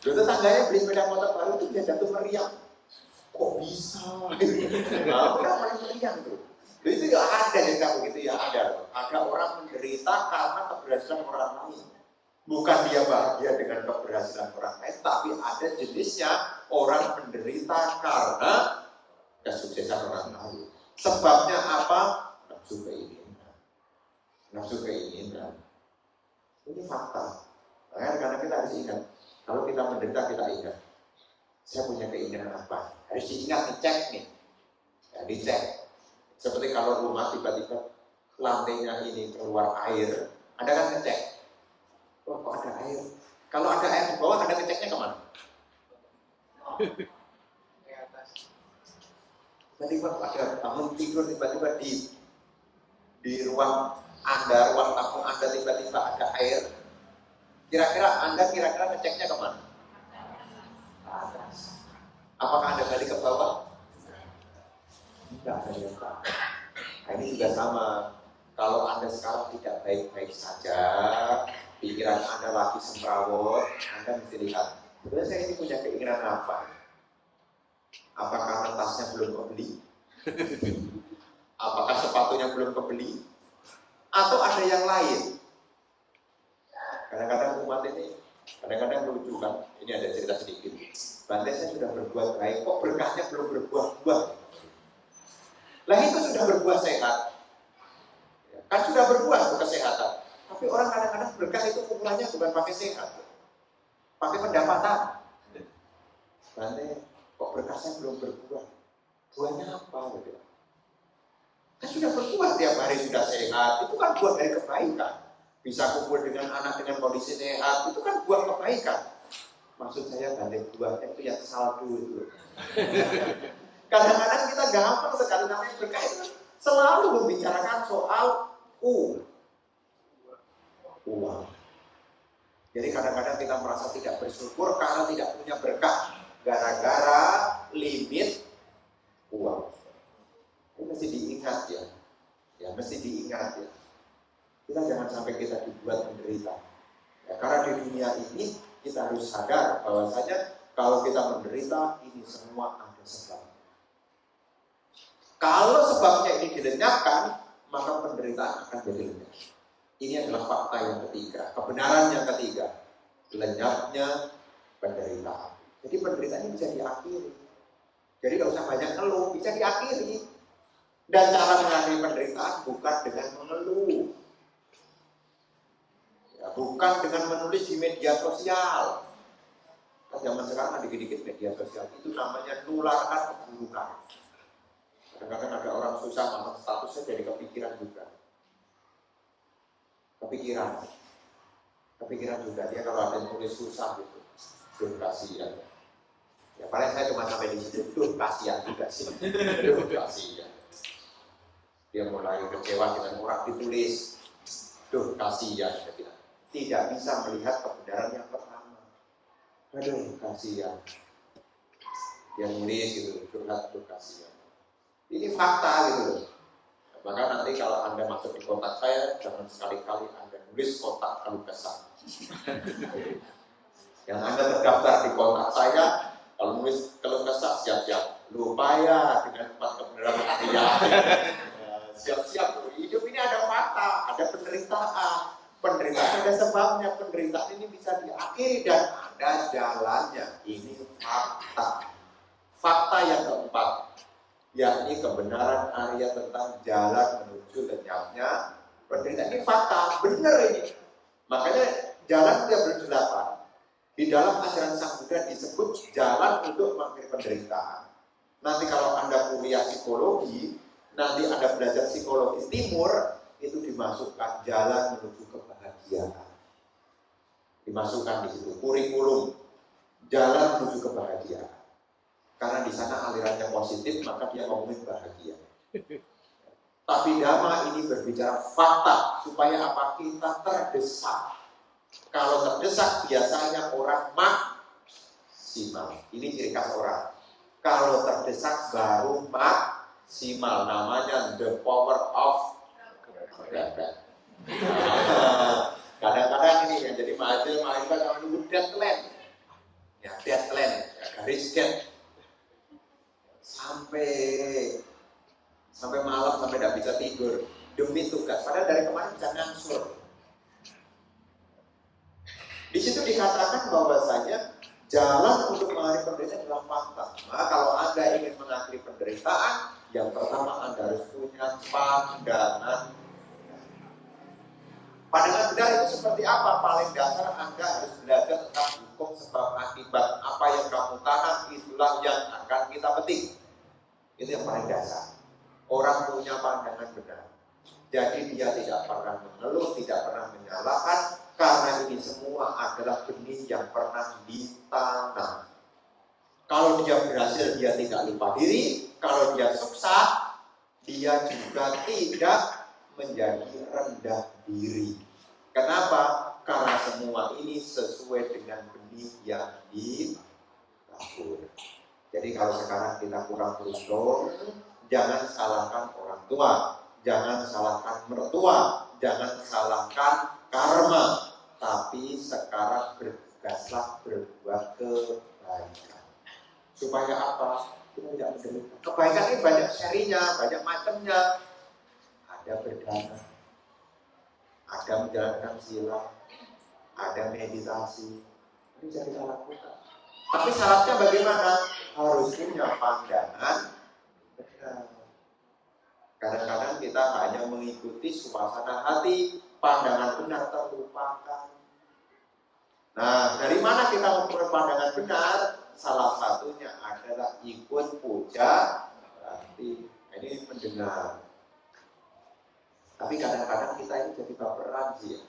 Tetangganya beli sepeda motor baru itu dia jatuh meriang. Kok bisa? Nah, udah paling meriang tuh. Itu ya ada yang kayak begitu ya ada. Ada orang menderita karena keberhasilan orang lain. Bukan dia bahagia dengan keberhasilan orang lain, tapi ada jenisnya orang menderita karena kesuksesan orang lain. Sebabnya apa? Nafsu keinginan. Nafsu keinginan. Ini fakta. Makanya karena kita harus ingat, kalau kita menderita kita ingat, saya punya keinginan apa? Harus diingat, dicek nih. Ya, dicek. Seperti kalau rumah tiba-tiba lantainya ini keluar air, Anda kan ngecek. Oh, kok ada air? Kalau ada air di bawah, Anda ngeceknya kemana? Ke atas. Tiba-tiba ada bangun tidur, tiba-tiba di ruang Anda, ruang tamu Anda tiba-tiba ada air. Kira-kira ngeceknya kemana? Ke atas. Apakah Anda balik ke bawah? Enggak ada yang tahu. Nah, ini juga sama. Kalau Anda sekarang tidak baik-baik saja, pikiran Anda lagi semrawut, Anda mesti lihat. Sebenarnya saya ini punya keinginan apa? Apakah karena tasnya belum kebeli? Apakah sepatunya belum kebeli? Atau ada yang lain? Kadang-kadang umat ini, kadang-kadang lucu kan. Ini ada cerita sedikit. Bante saya sudah berbuat baik, kok berkahnya belum berbuah-buah? Lah itu sudah berbuah sehat. Kan sudah berbuah untuk kesehatan. Tapi orang kadang-kadang berkah itu ukurannya bukan pakai sehat, pakai pendapatan. Bante, kok berkahnya belum berbuah? Buahnya apa? Gitu. Kan sudah berbuah tiap hari sudah sehat. Itu kan buah dari kebaikan. Bisa kumpul dengan anak dengan kondisi sehat. Itu kan buah kebaikan. Maksud saya Bante, buahnya itu yang saldo itu. Kadang-kadang kita gampang sekali namanya berkah itu selalu membicarakan soal uang. Jadi kadang-kadang kita merasa tidak bersyukur karena tidak punya berkah gara-gara limit uang. Ini mesti diingat ya. Ya mesti diingat ya. Kita jangan sampai kita dibuat menderita. Ya, karena di dunia ini kita harus sadar bahwasanya kalau kita menderita ini semua ada sebab. Kalau sebabnya ini dilenyapkan, maka penderitaan akan jadi lenyap. Ini adalah fakta yang ketiga, kebenaran yang ketiga, lenyapnya penderitaan. Jadi penderitaan ini bisa diakhiri. Jadi tidak usah banyak ngeluh, bisa diakhiri. Dan cara mengakhiri penderitaan bukan dengan mengeluh, ya, bukan dengan menulis di media sosial. Zaman sekarang ada dikit-dikit media sosial, itu namanya nularkan keburukan. Kadang-kadang ada orang susah, maka statusnya jadi kepikiran juga. Kepikiran juga dia kalau ada yang tulis susah gitu, belum kasihan. Ya paling saya cuma sampai di situ. Duh, kasihan juga sih. Duh, kasihan. Dia mulai kecewa dengan orang ditulis. Duh, kasihan. Dia bilang, tidak bisa melihat kebenaran yang pertama. Aduh, kasihan. Dia nulis gitu, curhat, duh, kasihan. Ini fakta gitu. Maka nanti kalau Anda masuk di kontak saya, jangan sekali-kali Anda nulis kontak keluh kesah. Yang Anda terdaftar di kontak saya, kalau nulis keluh kesah, siap-siap. Lupa ya dengan tempat kebenaran dia. Siap-siap. Hidup ini ada fakta, ada penderitaan. Penderitaan ada sebabnya. Penderitaan ini bisa diakhiri dan ada jalannya. Ini fakta. Fakta yang keempat, yakni kebenaran Arya tentang jalan menuju lenyapnya penderitaan. Ini fakta, benar ini. Makanya jalan dia berdelapan. Di dalam ajaran Sang Buddha disebut jalan untuk mengakhiri penderitaan. Nanti kalau Anda kuliah psikologi, nanti Anda belajar psikologi timur, itu dimasukkan jalan menuju kebahagiaan. Dimasukkan di situ kurikulum jalan menuju kebahagiaan. Karena di sana alirannya positif, maka dia ngomongin bahagia. Tapi Dhamma ini berbicara fakta supaya apa? Kita terdesak. Kalau terdesak biasanya orang maksimal. Ini ciri khas orang. Kalau terdesak baru maksimal. Namanya the power of keberadaan. Kadang-kadang ini yang jadi mahasiswa kalau nunggu deadline. Ya deadline, ya, garis dead. Sampai malam sampai tidak bisa tidur demi tugas. Padahal dari kemarin bisa ngangsur. Di situ dikatakan bahwasanya jalan untuk mengakhiri penderitaan adalah fakta. Maka kalau Anda ingin mengakhiri penderitaan, yang pertama Anda harus punya pandangan. Pandangan benar itu seperti apa? Paling dasar Anda harus belajar tentang hukum sebab akibat. Apa yang kamu tanam itulah yang akan kita petik. Itu yang paling dasar. Orang punya pandangan benar. Jadi dia tidak pernah mengeluh, tidak pernah menyalahkan, karena ini semua adalah benih yang pernah ditanam. Kalau dia berhasil, dia tidak lupa diri. Kalau dia sukses, dia juga tidak menjadi rendah diri. Kenapa? Karena semua ini sesuai dengan benih yang ditabur. Jadi kalau sekarang kita kurang beruntung, jangan salahkan orang tua, jangan salahkan mertua, jangan salahkan karma. Tapi sekarang bergegaslah berbuat kebaikan. Supaya apa? Kita tidak menderita. Kebaikan ini banyak serinya, banyak macamnya. Ada berdana, ada menjalankan sila, ada meditasi. Ini jadi kita lakukan. Tapi syaratnya bagaimana? Harus punya pandangan benar. Kadang-kadang kita hanya mengikuti suasana hati, pandangan benar terlupakan. Nah, dari mana kita memperoleh pandangan benar? Salah satunya adalah ikut puja berarti. Ini mendengar. Tapi kadang-kadang kita ini jadi baperan sih.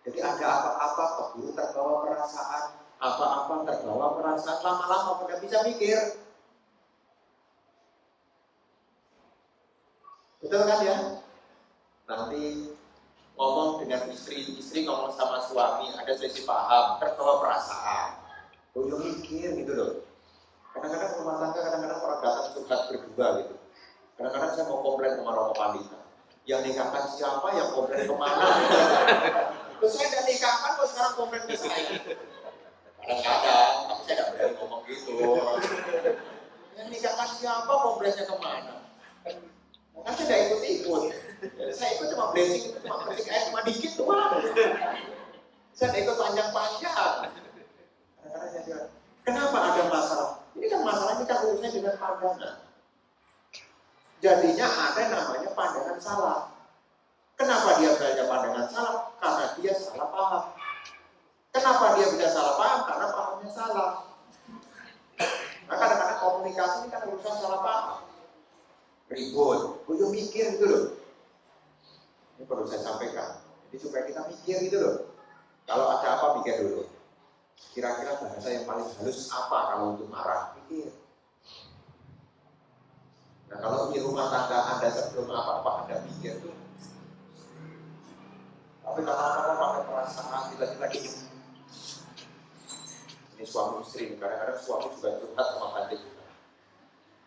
Jadi ada apa-apa keburu terbawa perasaan, apa-apa terbawa perasaan, lama-lama pada bisa mikir. Betul kan ya? Nanti ngomong dengan istri ngomong sama suami, ada selisih paham, terbawa perasaan. Boyo mikir gitu loh. Kadang-kadang rumah tangga, kadang-kadang orang datang curhat berdua gitu. Kadang-kadang saya mau komplain sama Romo Pandita. Yang nikahkan siapa, yang komplain kemana? Terus saya udah nikahkan, kok sekarang komplain ke saya? Kadang-kadang, tapi saya tidak berani ngomong gitu. Yang nikahkan siapa, komplainnya kemana? Kan saya tidak ikut-ikut. Saya ikut cuma blessing, cuma petik air, cuma dikit doang. Saya tidak ikut panjang-panjang. Kadang-kadang saya bilang, kenapa ada masalah? Ini kan masalahnya kan urusannya dengan pandangan. Jadinya ada namanya pandangan salah. Kenapa dia belajar pandangan salah? Karena dia salah paham. Kenapa dia bisa salah paham? Karena pahamnya salah. Nah, kadang-kadang komunikasi ini kan urusan salah paham. Ribut, gue mikir gitu loh. Ini perlu saya sampaikan. Jadi supaya kita mikir gitu loh. Kalau ada apa, mikir dulu. Kira-kira bahasa yang paling halus apa kalau untuk marah? Pikir. Nah kalau di rumah tangga Anda sebelum apa-apa Anda pikir tuh, tapi kata-kata pakai perasaan tiba-tiba diem. Ini suami istri, kadang-kadang suami juga curhat sama Bante juga.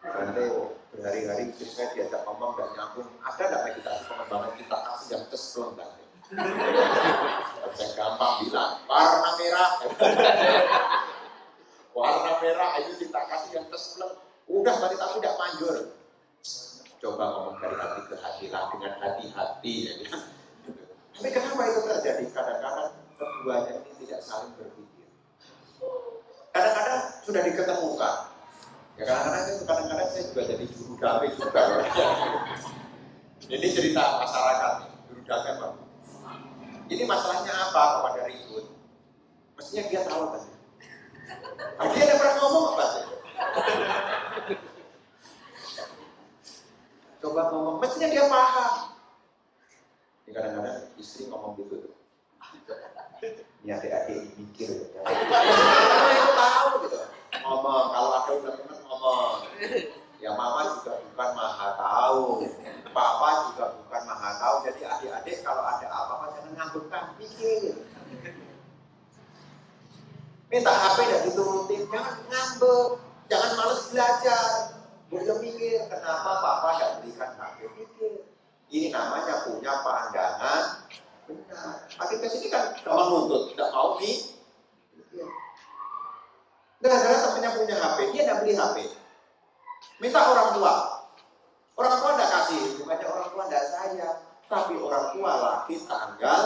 Bante berhari-hari istri saya diajak ngomong dan nyambung. Ada nggak meditasi pengembangan kita kasih yang cespleng Bante? Saya gampang bilang, warna merah. Warna merah itu kita kasih yang cespleng. Udah Bante tapi tidak manjur. Coba ngomong dari hati ke hati lah dengan hati-hati. Ya. Tapi kenapa itu terjadi? Kadang-kadang keduanya ini tidak saling berpikir. Kadang-kadang sudah diketemukan. Ya kadang-kadang saya juga jadi juru damai juga. Ini cerita masyarakat, juru damai Pak. Ini masalahnya apa kepada ribut? Mestinya dia tahu kan? Dia ada pernah ngomong apa sih? Coba ngomong, mestinya dia paham. Ini kadang-kadang istri ngomong gitu tuh. Ini adik-adik mikir gitu. Karena itu tahu gitu. Ngomong, kalau ada teman ngomong. Ya mama juga bukan maha tahu. Papa juga bukan maha tahu. Jadi adik-adik kalau ada apa-apa jangan nganggukkan, mikir. Minta HP dan diturutin, jangan ngambek. Jangan males belajar. Boleh mikir, kenapa papa tidak berikan HP? Mikir. Ini namanya punya pandangan benar. Makin kesini kan gampang nuntut, tidak mau nih. Gara-gara temannya punya HP, dia tidak beli HP. Minta orang tua. Orang tua tidak kasih, bukannya orang tua tidak sayang, tapi orang tua lagi tanggal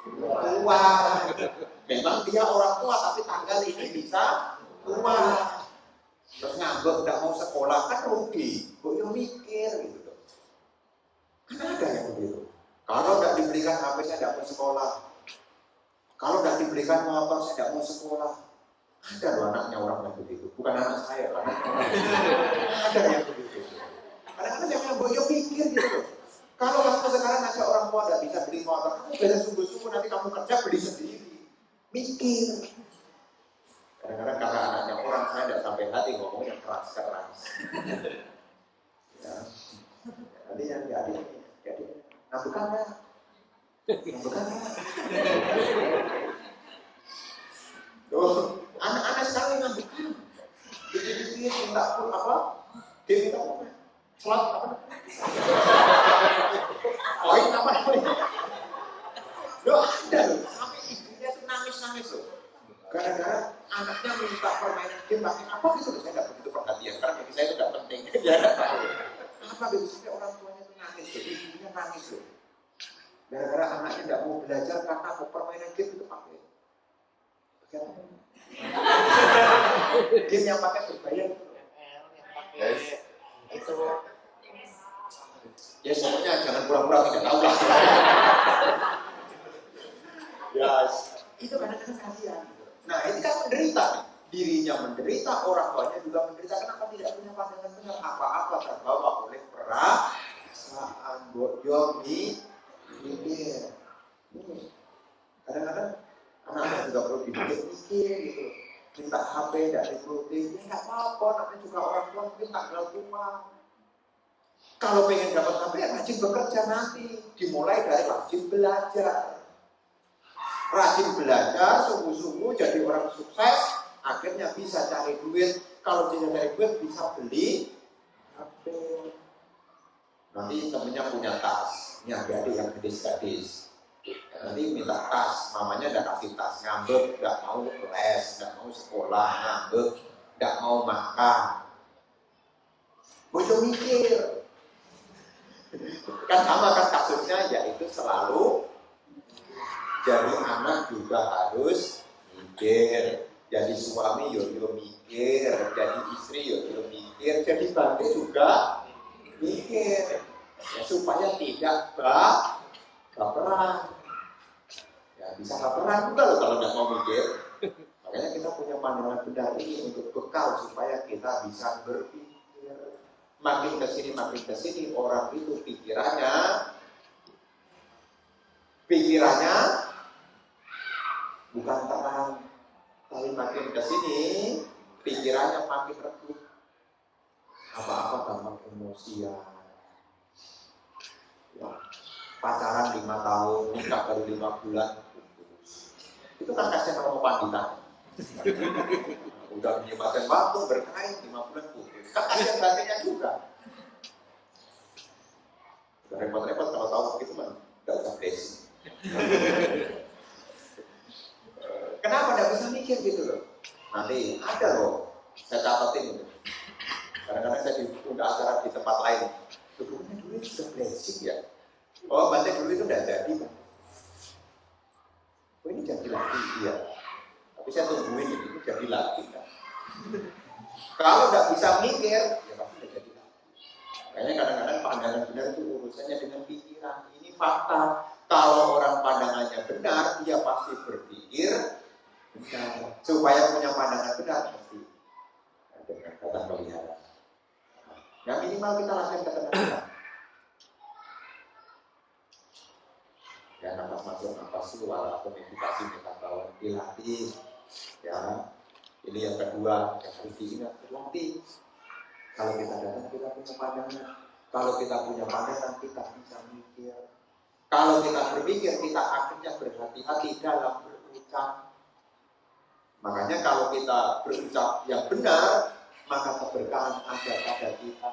tua. Memang dia orang tua, tapi tanggal ini bisa tua. Terus ngambek, tidak mau sekolah kan rugi. Gue mikir gitu. Karena ada yang begitu. Kalau tidak diberikan HP saya tidak mau sekolah. Kalau tidak diberikan motor saya tidak mau sekolah. Ada loh anaknya orang yang begitu. Bukan anak saya kan. Ada yang begitu. Kadang-kadang yang boyo pikir gitu. Kalau kamu sekarang aja orang tua tidak bisa beli motor, kamu belajar sungguh-sungguh nanti kamu kerja beli sendiri. Mikir. Kadang-kadang karena anaknya orang saya tidak sampai hati ngomongnya keras-keras. Ya. Nanti yang jadi bukan ya. Tuh, anak-anak sekarang ngambukan. Jadi minta pun apa? Dia minta apa? Selat apa? Koin apa namanya? Loh ada loh, sampai ibunya tuh nangis-nangis loh. Gara-gara anaknya minta permainan game pakai apa gitu, saya nggak begitu perhatian karena bagi saya itu nggak penting. Ya nggak tahu. Apa gitu sampai orang tuanya tuh nangis, jadi ibunya nangis loh. Gara-gara anaknya tidak mau belajar karena permainan game itu pakai. Game yang pakai berbayar. Yes. Itu. Ya pokoknya jangan pura-pura tidak tahu lah. Yes. Itu kadang-kadang kasihan. Nah ini kan menderita. Dirinya menderita, orang tuanya juga menderita. Kenapa tidak punya pandangan benar? Apa-apa terbawa oleh perasaan bodoh mikir. Kadang-kadang anak-anak juga perlu dipikir gitu. Minta HP tidak diturutin, ya nggak apa-apa. Namanya juga orang tua mungkin tanggal tua. Kalau pengen dapat HP, ya rajin bekerja nanti. Dimulai dari rajin belajar. Rajin belajar, sungguh-sungguh jadi orang sukses. Akhirnya bisa cari duit. Kalau tidak cari duit, bisa beli HP. Nanti temennya punya tas. Ini adik-adik yang gadis-gadis. Nanti minta tas, mamanya udah kasih tas, ngambek, nggak mau les, nggak mau sekolah, ngambek, nggak mau makan. Bodoh mikir. Kan sama kan kasusnya, yaitu selalu jadi anak juga harus mikir, jadi suami yo mikir, jadi istri yo mikir, jadi Bante juga mikir, ya, supaya tidak baperan. Ya bisa baperan juga loh kalau nggak mau mikir. Makanya kita punya pandangan benar ini untuk bekal supaya kita bisa berpikir. Makin kesini orang itu pikirannya bukan terang, Tapi makin ke sini pikirannya makin redup. Apa-apa gampang emosian. Ya, pacaran 5 tahun, nikah baru 5 bulan. Itu kan kasihan sama wanita. Udah menyempatkan waktu berkait 5 bulan putus. Kan kasihan batinnya juga. Udah repot-repot kalau tahu begitu kan nggak usah blessing. Kenapa nggak bisa mikir gitu loh? Nanti ada loh, saya catatin gitu. Kadang-kadang saya diundang acara di tempat lain. Dulunya dulu itu sudah blessing ya. Oh, Bante dulu itu udah jadi kan. Oh, ini jadi lagi, iya. Tapi saya tungguin ini jadi lagi kan. Kalau nggak bisa mikir, ya pasti udah jadi lagi. Kayaknya kadang-kadang pandangan benar itu urusannya dengan pikiran. Ini fakta. Kalau orang pandangannya benar, dia pasti berpikir benar. Supaya punya pandangan benar, pasti dengan kata pelihara. Yang minimal kita latihan ketenangan. Ya, nafas masuk, nafas keluar, atau meditasi metabawan dilatih. Ya, ini yang kedua yang harus diingat, berlatih. Kalau kita datang kita punya pandangan. Kalau kita punya pandangan kita bisa mikir. Kalau kita berpikir kita akhirnya berhati-hati dalam berucap. Makanya kalau kita berucap yang benar, maka keberkahan ada pada kita.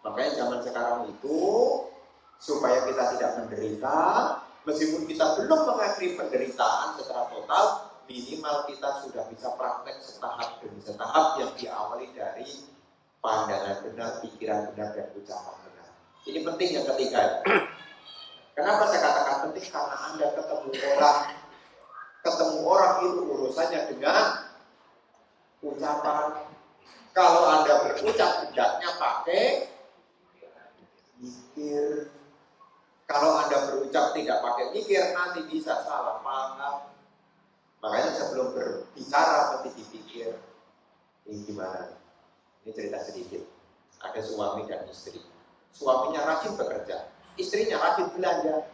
Makanya zaman sekarang itu supaya kita tidak menderita, meskipun kita belum mengakhiri penderitaan secara total, minimal kita sudah bisa praktek setahap demi setahap yang diawali dari pandangan benar, pikiran benar, dan ucapan benar. Ini penting yang ketiga. Kenapa saya katakan penting? Karena Anda ketemu orang. Ketemu orang itu urusannya dengan ucapan. Kalau Anda berucap hendaknya pakai mikir. Kalau Anda berucap tidak pakai mikir, nanti bisa salah paham. Makanya sebelum berbicara mesti dipikir. Ini gimana? Ini cerita sedikit. Ada suami dan istri. Suaminya rajin bekerja, istrinya rajin belanja.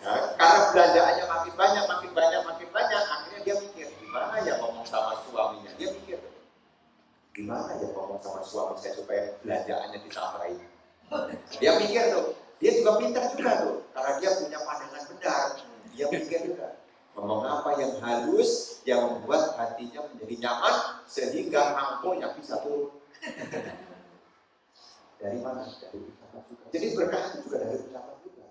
Nah, karena belanjaannya makin banyak, akhirnya dia mikir, gimana ya ngomong sama suaminya? Dia mikir, gimana ya ngomong sama suami saya supaya belanjaannya ditambahin? Dia mikir tuh, dia juga pintar juga tuh, karena dia punya pandangan benar. Dia mikir juga, ngomong apa yang halus, yang membuat hatinya menjadi nyaman, sehingga angkonya bisa turun. Dari mana? Dari ucapan juga. Jadi berkah itu juga dari ucapan juga.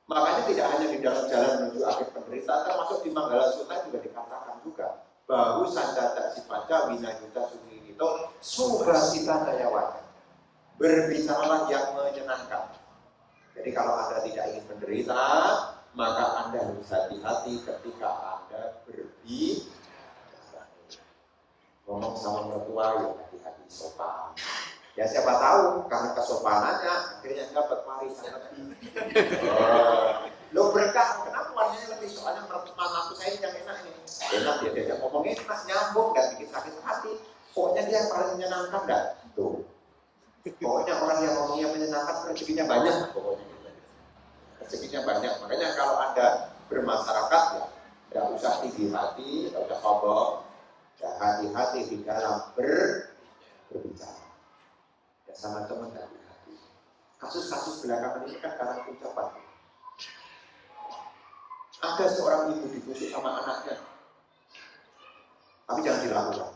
Makanya tidak hanya di dalam jalan menuju akhir penderitaan, termasuk di Manggala Sutta juga dikatakan juga, bahwa sanjata sipaca winayuta suminito subhasita dayawana. Berbicaralah yang menyenangkan. Jadi kalau Anda tidak ingin menderita, maka Anda harus hati-hati ketika Anda berbicara. Ngomong sama mertua ya hati-hati, sopan. Ya siapa tahu karena kesopanannya akhirnya dapat warisan lebih. Lo berkah, kenapa warisannya lebih? Soalnya mantu saya yang enak nih. Enak dia diajak ngomong enak, nyambung, gak bikin sakit hati. Pokoknya dia yang paling menyenangkan dah. Tuh. Pokoknya orang yang ngomongnya menyenangkan rezekinya banyak. Pokoknya rezekinya banyak. Makanya kalau Anda bermasyarakat ya, tidak usah tinggi hati, tidak usah sombong, ya hati-hati di dalam berbicara. Ya sama teman hati-hati. Kasus-kasus belakangan ini kan karena ucapan. Ada seorang ibu ditusuk sama anaknya, tapi jangan dilakukan.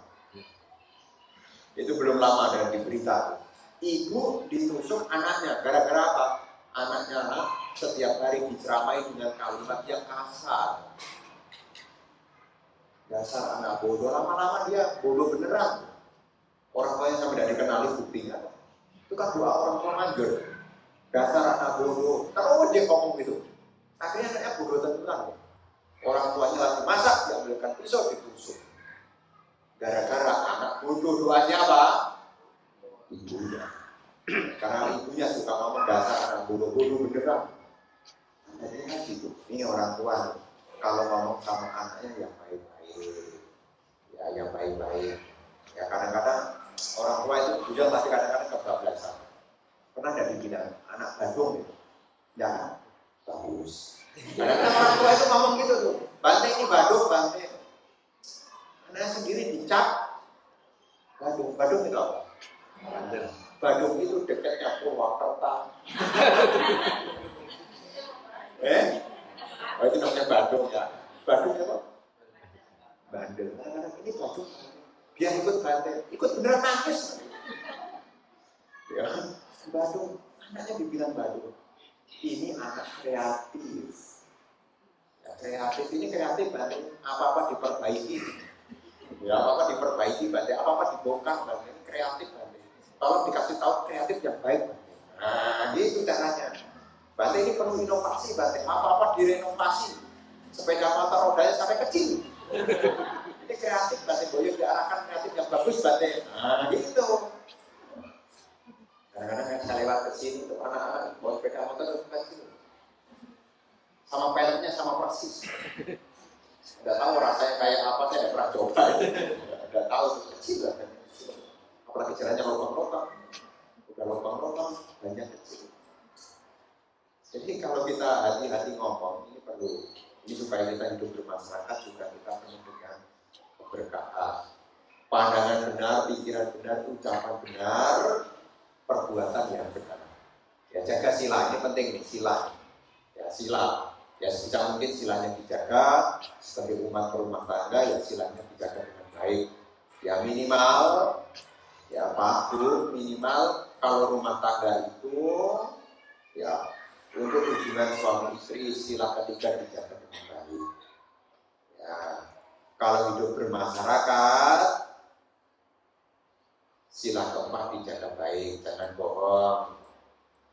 Itu belum lama ada di berita. Ibu ditusuk anaknya, gara-gara apa? Anaknya setiap hari diceramai dengan kalimat yang kasar. Dasar anak bodoh, lama-lama dia bodoh beneran. Orang tuanya sampai tidak dikenali buktinya. Itu kan doa orang tua manjur. Dasar anak bodoh, terus dia ngomong gitu. Akhirnya anaknya bodoh tentuan. Orang tuanya lagi masak, dia ambilkan pisau ditusuk. Gara-gara anak bodoh, doanya apa? Ibunya. Karena ibunya suka ngomong dasar anak bodoh-bodoh beneran. Jadi kan gitu. Ini orang tua nih. Kalau ngomong sama anaknya yang baik-baik, ya yang baik-baik. Ya kadang-kadang orang tua itu juga pasti kadang-kadang kebablasan. Pernah nggak dibilang anak Bandung gitu? Ya, bagus. Kadang-kadang orang tua itu ngomong gitu tuh. Bante ini Bandung, Bante. sendiri dicap Badung. Badung itu apa? Badung itu dekatnya Purwakarta. Oh itu namanya Badung ya. Badung apa? Bandel. Kadang-kadang ini Badung. Biar ikut bandel, ikut beneran nangis. Ya, Badung. Anaknya dibilang Badung. Ini anak kreatif. Ya, kreatif ini kreatif bandel. Apa-apa diperbaiki. Ya apa-apa diperbaiki bandel. Apa-apa dibongkar bandel. Ini kreatif bandel. Tolong dikasih tahu kreatif yang baik bandel. Nah, gitu caranya. Bandel ini perlu inovasi bandel. Apa-apa direnovasi. Sepeda motor rodanya sampai kecil. Ini kreatif bandel. Boyo diarahkan kreatif yang bagus bandel. Nah, gitu. Kadang-kadang kan saya lewat ke sini untuk anak-anak bawa sepeda motor kecil. Sama peleknya sama persis. Tidak tahu rasanya kayak apa, saya tidak pernah coba. Tidak tahu kecil lah. Apalagi jalannya lubang-lubang. Udah lubang-lubang banyak kecil. Jadi kalau kita hati-hati ngomong ini perlu. Ini supaya kita hidup bermasyarakat juga kita penuh dengan keberkahan. Pandangan benar, pikiran benar, ucapan benar, perbuatan yang benar. Ya jaga sila, ini penting nih sila. Ya sila. Ya sebisa mungkin silanya dijaga. Sebagai umat berumah tangga ya silanya dijaga dengan baik. Ya minimal, ya Pak Guru, minimal kalau rumah tangga itu ya untuk hubungan suami istri sila ketiga dijaga dengan baik. Ya kalau hidup bermasyarakat sila keempat dijaga baik, jangan bohong.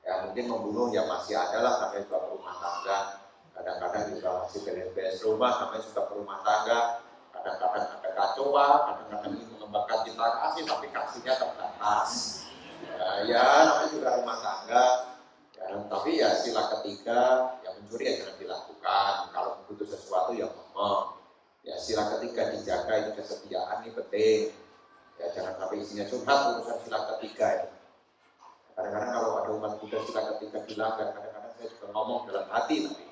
Ya mungkin membunuh ya masih ada lah namanya juga rumah tangga. Kadang-kadang juga masih beres-beres rumah namanya juga rumah tangga. Kadang-kadang ada kacauan, kadang-kadang ingin mengembangkan cinta kasih tapi kasihnya terbatas. Ya namanya juga rumah tangga. Ya, tapi ya sila ketiga yang mencuri ya jangan dilakukan. Kalau butuh sesuatu ya ngomong. Ya sila ketiga dijaga, itu kesetiaan ini penting. Ya jangan sampai isinya curhat urusan sila ketiga ya. Kadang-kadang kalau ada umat Buddha sila ketiga dilanggar, kadang-kadang saya juga ngomong dalam hati nanti.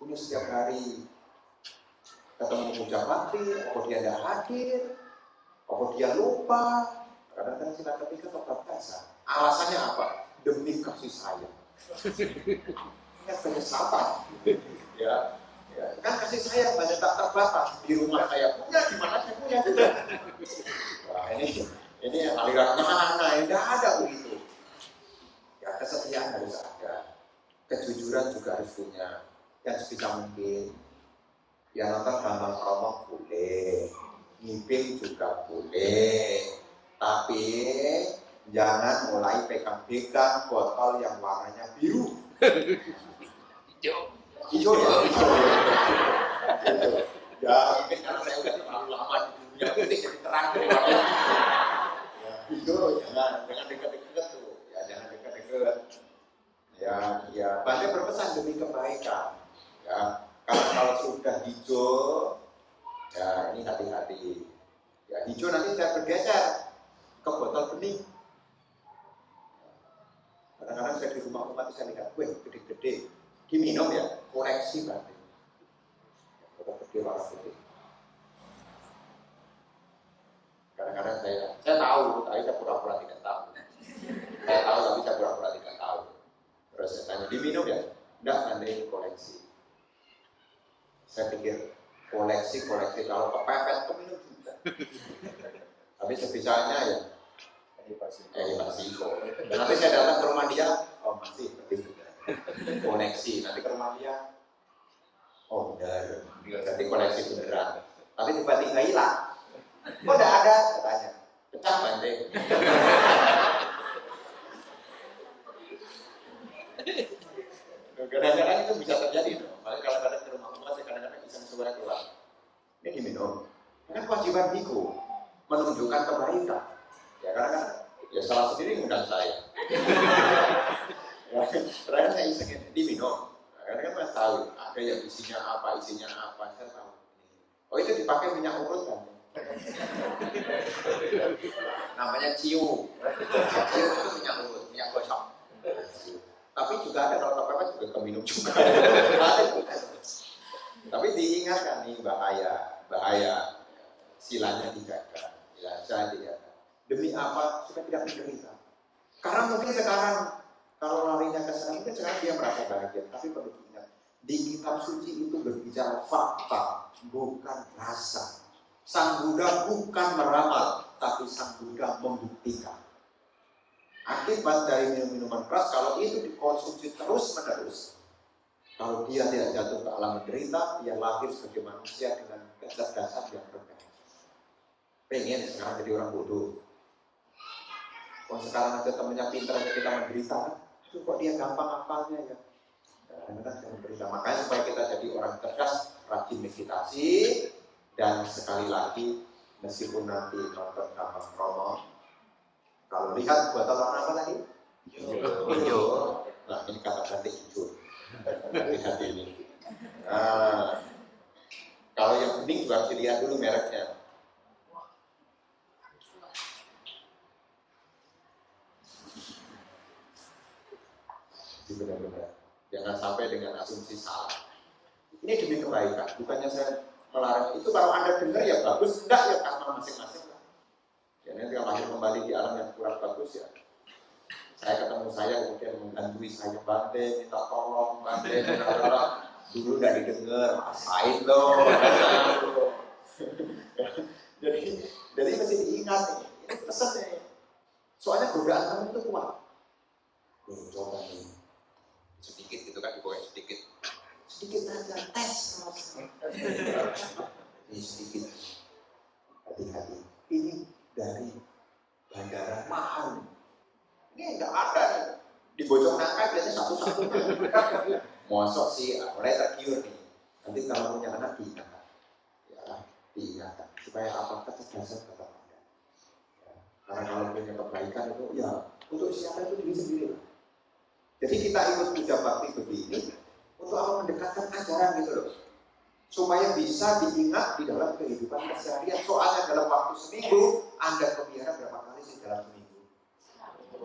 Ini setiap hari ketemu puja bakti, apa dia tidak hadir, apa dia lupa. Kadang-kadang sila ketiga terbatas. Alasannya apa? Demi kasih sayang. Ini penyesalan. Ya, kan kasih sayang banyak tak terbatas. Di rumah saya punya, di mana saya punya juga. Wah, ini aliran mana? Tidak ada begitu. Ya kesetiaan harus ada, kejujuran juga harus punya. Yang sebisa mungkin. Ya nonton Bambang Kromong boleh, ngiping juga boleh. Tapi jangan mulai pegang-pegang botol yang warnanya biru. Hijau ya? Ya mungkin karena saya udah terlalu lama di dunia putih jadi terang dari warna. Hijau jangan dekat-dekat tuh. Ya jangan dekat-dekat. Ya banyak berpesan demi kebaikan. Ya kalau sudah hijau, ya ini hati-hati. Ya hijau nanti saya bergeser ke botol bening. Kadang-kadang saya di rumah umat saya lihat, weh gede-gede, diminum ya, koreksi berarti. Botol gede warna putih. Kadang-kadang saya tahu, tapi saya pura-pura tidak tahu. Saya tahu tapi saya pura-pura tidak tahu. Terus saya tanya, diminum ya? Enggak, nanti koleksi. Saya pikir koleksi kalau kepepet keminum juga. Tapi sebisanya ya Pasiko. Nanti saya datang ke rumah dia, oh masih seperti itu. Koneksi, nanti ke rumah dia, oh benar, nanti koneksi beneran. Tapi tiba-tiba hilang. Kok tidak ada? Saya tanya, pecah bandeng. Kadang-kadang itu bisa terjadi dong. Makanya kalau kadang ke rumah umat, kadang-kadang bisa suara keluar. Ini diminum. Kan kewajiban biku menunjukkan kebaikan. Ya kadang-kadang ya salah sendiri ngundang saya. Ya, kadang-kadang saya isengin diminum. Kadang-kadang saya tahu ada yang isinya apa, saya tahu. Oh itu dipakai minyak urut kan? Namanya ciu. Ciu itu minyak urut, minyak gosok. Tapi juga ada kalau kepepet juga keminum juga. Tapi diingatkan nih bahaya. silanya dijaga, saya dijaga. Demi apa? Supaya tidak menderita. Karena mungkin sekarang kalau larinya ke sana, mungkin sekarang dia merasa bahagia. Tapi perlu diingat, di kitab suci itu berbicara fakta, bukan rasa. Sang Buddha bukan meramal, tapi Sang Buddha membuktikan. Akibat dari minum-minuman keras, kalau itu dikonsumsi terus-menerus, kalau dia tidak jatuh ke alam menderita, dia lahir sebagai manusia dengan kecerdasan yang rendah. Pengen sekarang jadi orang bodoh. Kalau sekarang ada temennya pintar aja kita menderita, itu kok dia gampang hafalnya ya. Kadang-kadang saya menderita. Makanya supaya kita jadi orang cerdas, rajin meditasi, dan sekali lagi meskipun nanti nonton Kamang Romo, kalau lihat buatan warna apa tadi? Hijau. Nah ini kata ganti hijau. Lihat ini. Kalau yang bening juga harus dilihat dulu mereknya. Benar-benar. Jangan sampai dengan asumsi salah. Ini demi kebaikan. Bukannya saya melarang itu. Kalau Anda dengar ya bagus, enggak ya karena masing-masing. Ya nanti kalau lahir kembali di alam yang kurang bagus ya. Saya ketemu saya kemudian menggantui saya Bante, minta tolong Bante, dulu udah didengar, rasain loh. jadi mesti diingat nih. Ini pesannya. Soalnya godaan kamu itu kuat. Coba nih. Sedikit gitu kan, dibawa sedikit aja tes ini sedikit, hati-hati ini dari bandara mahal, ini enggak ada nih di Bojong Nangka biasanya satu-satu mosok sih, mulai tergiur nih nanti kalau punya anak diingatkan supaya apa kecerdasan tetap ada ya. Karena kalau punya kebaikan itu ya untuk siapa itu diri sendiri. Jadi kita ikut puja bakti begini untuk apa? Mendekatkan ajaran gitu loh, supaya bisa diingat di dalam kehidupan keseharian. Soalnya dalam waktu seminggu Anda kepihara berapa kali sih dalam seminggu?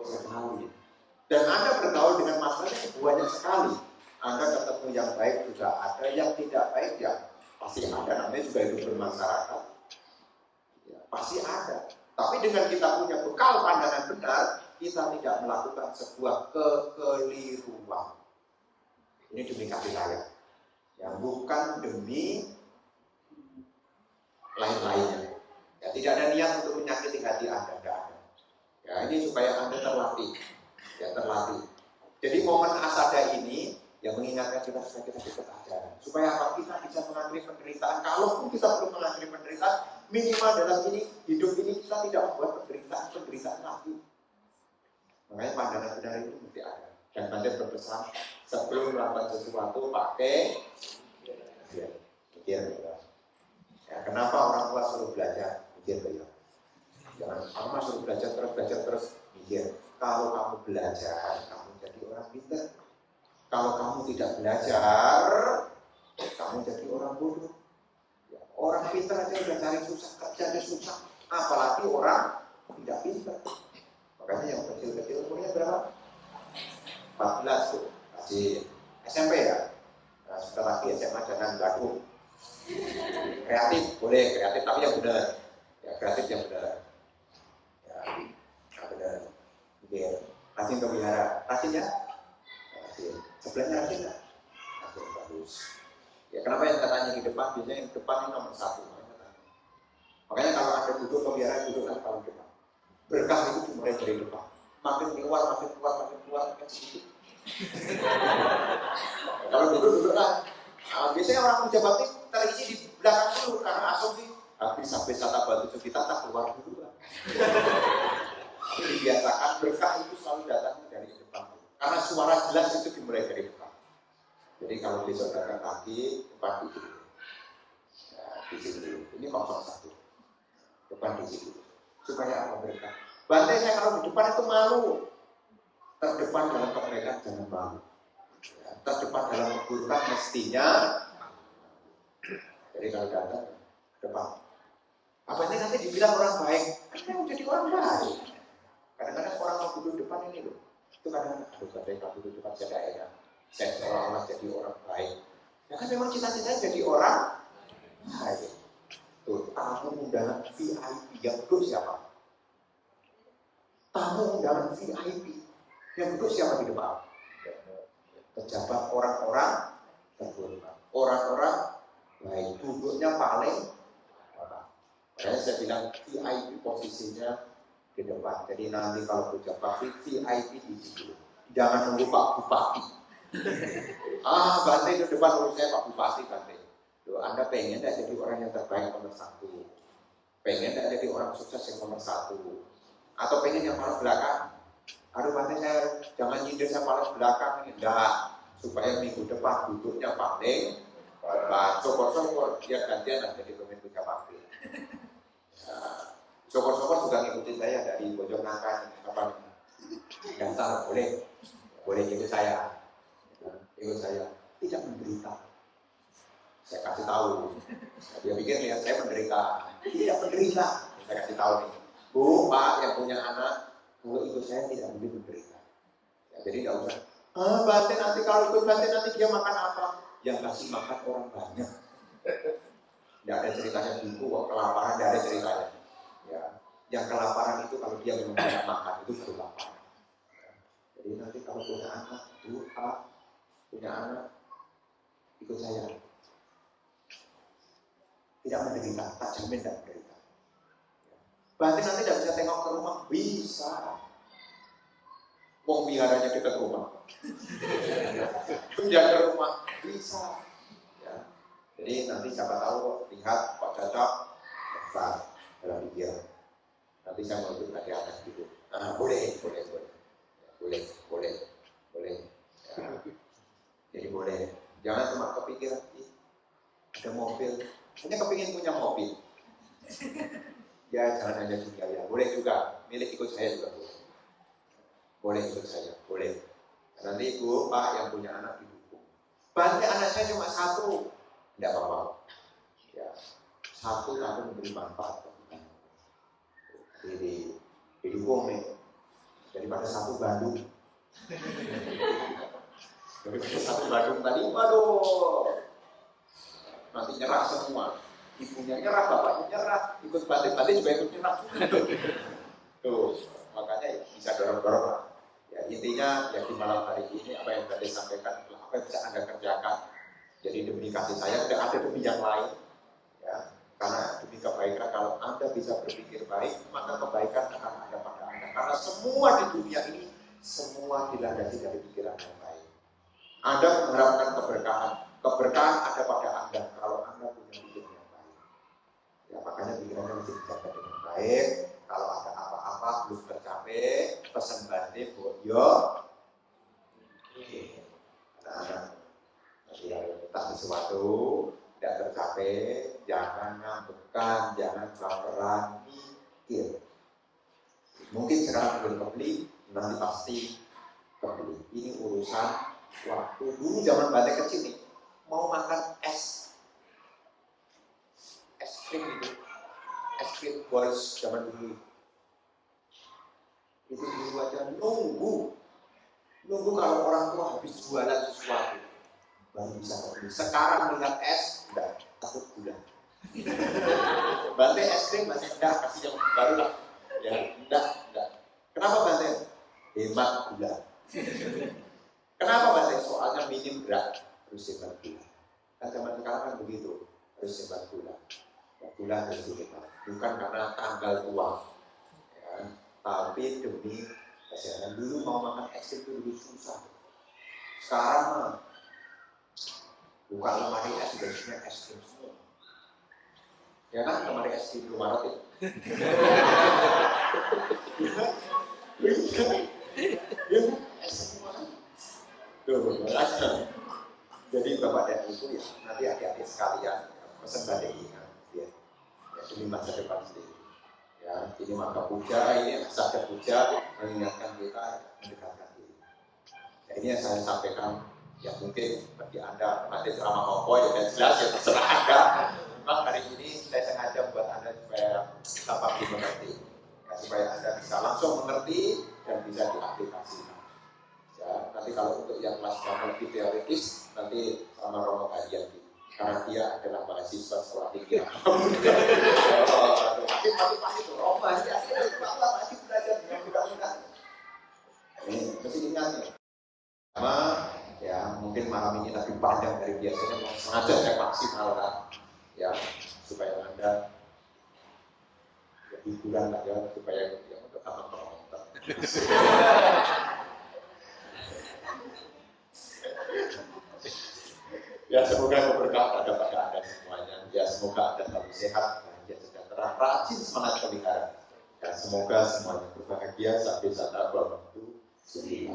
Sekali. Dan Anda bergaul dengan masalahnya banyak sekali. Anda ketemu yang baik juga ada, yang tidak baik ya pasti ada. Namanya juga hidup bermasyarakat, ya, pasti ada. Tapi dengan kita punya bekal pandangan benar, kita tidak melakukan sebuah kekeliruan. Ini demi kasih sayang, yang bukan demi lain-lainnya. Ya, tidak ada niat untuk menyakiti hati Anda, tidak ada. Ya, ini supaya Anda terlatih, ya terlatih. Jadi momen asada ini yang mengingatkan kita supaya kita dekat ajaran, supaya apa? Kita bisa mengakhiri penderitaan. Kalaupun kita belum mengakhiri penderitaan, minimal dalam hidup ini kita tidak membuat penderitaan lagi. Makanya pandangan benar itu mesti ada. Dan Bante berpesan sebelum melakukan sesuatu pakai mikir. Ya, kenapa orang tua suruh belajar? Mikir beliau. Jangan kamu suruh belajar terus mikir. Kalau kamu belajar, kamu jadi orang pintar. Kalau kamu tidak belajar, kamu jadi orang bodoh. Ya, orang pintar aja udah cari susah, kerjanya susah. Apalagi orang tidak pintar. Makanya yang kecil-kecil umurnya berapa? 14 tuh, masih SMP ya. Nah, setelah lagi SMA jangan gaduh. Kreatif, boleh kreatif tapi yang benar. Ya kreatif yang benar. Ya, yang benar. Biar rajin kepihara, rajin ya. Rajin. Sebelahnya rajin nggak? Rajin bagus. Ya kenapa yang katanya di depan? Biasanya yang depan ini nomor 1. Makanya kalau ada duduk kepihara, duduk kan paling depan. Berkah itu dimulai dari depan. Makin keluar makin sedikit. Kalau duduk lah. Nah, biasanya orang puja bakti terisi di belakang dulu karena asumsi habis sampai sata batu kita tak keluar dulu lah. Tapi dibiasakan berkah itu selalu datang dari depan. Karena suara jelas itu dimulai dari depan. Jadi kalau besok datang lagi depan di situ. Ya, di situ. Ini 01. Depan di situ. Supaya apa berkah? Bante saya kalau di depan itu malu. Terdepan dalam kebaikan jangan malu. Ya, terdepan dalam keburukan mestinya. Jadi kalau datang depan. Apa ini nanti dibilang orang baik? Kan mau jadi orang baik. Kadang-kadang orang mau duduk depan ini loh. Itu kadang-kadang Bante kalau duduk depan saya enak. Saya seolah-olah jadi orang baik. Ya kan memang cita-citanya jadi orang baik. Tuh. untuk tamu undangan VIP yang duduk siapa? Tamu undangan VIP yang duduk siapa di depan? Pejabat, orang-orang terhormat, orang-orang baik, duduknya paling apa? Makanya saya bilang VIP posisinya di depan. Jadi nanti kalau pejabat VIP di situ, jangan nunggu Pak Bupati. Bante di depan urus saya Pak Bupati Bante. Anda pengen tidak jadi orang yang terbaik nomor 1? Pengen tidak jadi orang sukses yang nomor 1? Atau pengen yang paling belakang? Aduh Bante, saya jangan nyindir saya paling belakang ini. Enggak, supaya minggu depan duduknya paling syukur-syukur dia gantian jadi pemimpin Bupati. Syukur-syukur juga ngikutin saya dari Bojong Nangka apa gantar boleh ikut saya. Ikut saya, tidak menderita. Saya kasih tahu. Dia pikir lihat saya menderita, tidak menderita. Saya kasih tahu nih, Bu, Pak yang punya anak, kalau ikut saya tidak boleh menderita. Ya, jadi nggak usah. Bante nanti kalau ikut Bante nanti dia makan apa? Yang kasih makan orang banyak. Tidak ada ceritanya gitu, kelaparan tidak ada ceritanya. Ya, yang kelaparan itu kalau dia memang banyak makan itu baru lapar. Jadi nanti kalau punya anak, Bu, Pak punya anak, ikut saya. Tidak menderita, tak jamin tidak menderita. Bante nanti tidak bisa tengok ke rumah, bisa. Wong biharanya dekat rumah. Pindah ke rumah, bisa. Ya. Jadi nanti siapa tahu lihat Pak cocok, besar dalam pikiran. Nanti saya mau ikut lagi anak gitu. Boleh. Ya. Jadi boleh, jangan cuma kepikiran ada mobil, hanya kepingin punya mobil. Ya jangan hanya juga ya, boleh juga, milik ikut saya juga boleh ikut saya, boleh. Nanti Ibu, Pak yang punya anak didukung. Bante anak saya cuma 1, tidak apa-apa. Ya, 1 tapi memberi manfaat. Jadi didukung nih, daripada 1 Bandung. Daripada 1 Bandung tadi, waduh, nanti nyerah semua. Ibunya nyerah, bapaknya nyerah, ikut Bante juga ikut nyerah. Tuh, makanya bisa dorong-dorong lah. Ya, intinya ya di malam hari ini apa yang Bante sampaikan adalah apa yang bisa Anda kerjakan. Jadi demi kasih sayang, tidak ada demi yang lain. Ya, karena demi kebaikan, kalau Anda bisa berpikir baik, maka kebaikan akan ada pada Anda. Karena semua di dunia ini, semua dilandasi dari pikiran yang baik. Anda mengharapkan keberkahan ada pada Anda kalau Anda punya pikiran yang baik. Ya, makanya pikirannya mesti dijaga dengan baik. Kalau ada apa-apa belum tercapai, pesan Bante boyo. Anak-anak, tak sesuatu tidak tercapai, jangan ngambekan, jangan baperan, mikir. Mungkin sekarang belum kebeli, nanti pasti kebeli. Ini urusan waktu. Dulu zaman Bante kecil nih, mau makan es krim itu, es krim boys zaman dulu itu dulu aja nunggu kalau orang tua habis jualan sesuatu baru bisa beli. Sekarang melihat es udah takut gula. Bante es krim Bante enggak, kasih yang baru lah ya, enggak. Kenapa Bante? Hemat gula. Kenapa Bante? Soalnya minim berat harus hemat gula. Kan zaman sekarang kan begitu, harus hemat gula. Gula harus hemat, bukan karena tanggal tua ya, tapi demi kesehatan. Dulu mau makan es krim itu lebih susah. Sekarang mah buka lemari es sudah isinya es krim semua. Ya kan, lemari es krim rumah roti. Ya es semua kan. Jadi Bapak dan Ibu ya, nanti adik-adik sekalian pesan Bante ingat ya, demi masa depan sendiri. Ya, ini maka puja, ini saja puja mengingatkan kita, mendekatkan diri. Ya, ini yang saya sampaikan. Ya mungkin bagi Anda nanti ceramah Mongko ya jelas ya terserah Anda. Memang hari ini saya sengaja buat Anda supaya dapat dimengerti, ya, supaya Anda bisa langsung mengerti dan bisa diaplikasikan. Ya, nanti kalau untuk yang kelas yang lebih teoritis nanti sama Romo kajian gitu. karena dia adalah mahasiswa sekolah tinggi. Pasti itu Roma, dia masih belajar dengan mudah-mudahan. Ini mesti ingat ya. Sama ya mungkin malam ini lebih panjang dari biasanya, sengaja saya maksimalkan ya supaya Anda ya, hiburan lah ya, supaya ya untuk aman penonton. Ya semoga berkah pada Anda semuanya. Ya semoga Anda selalu sehat, bahagia, sejahtera, rajin, semangat pelihara. Dan semoga semuanya berbahagia sampai saat waktu suci.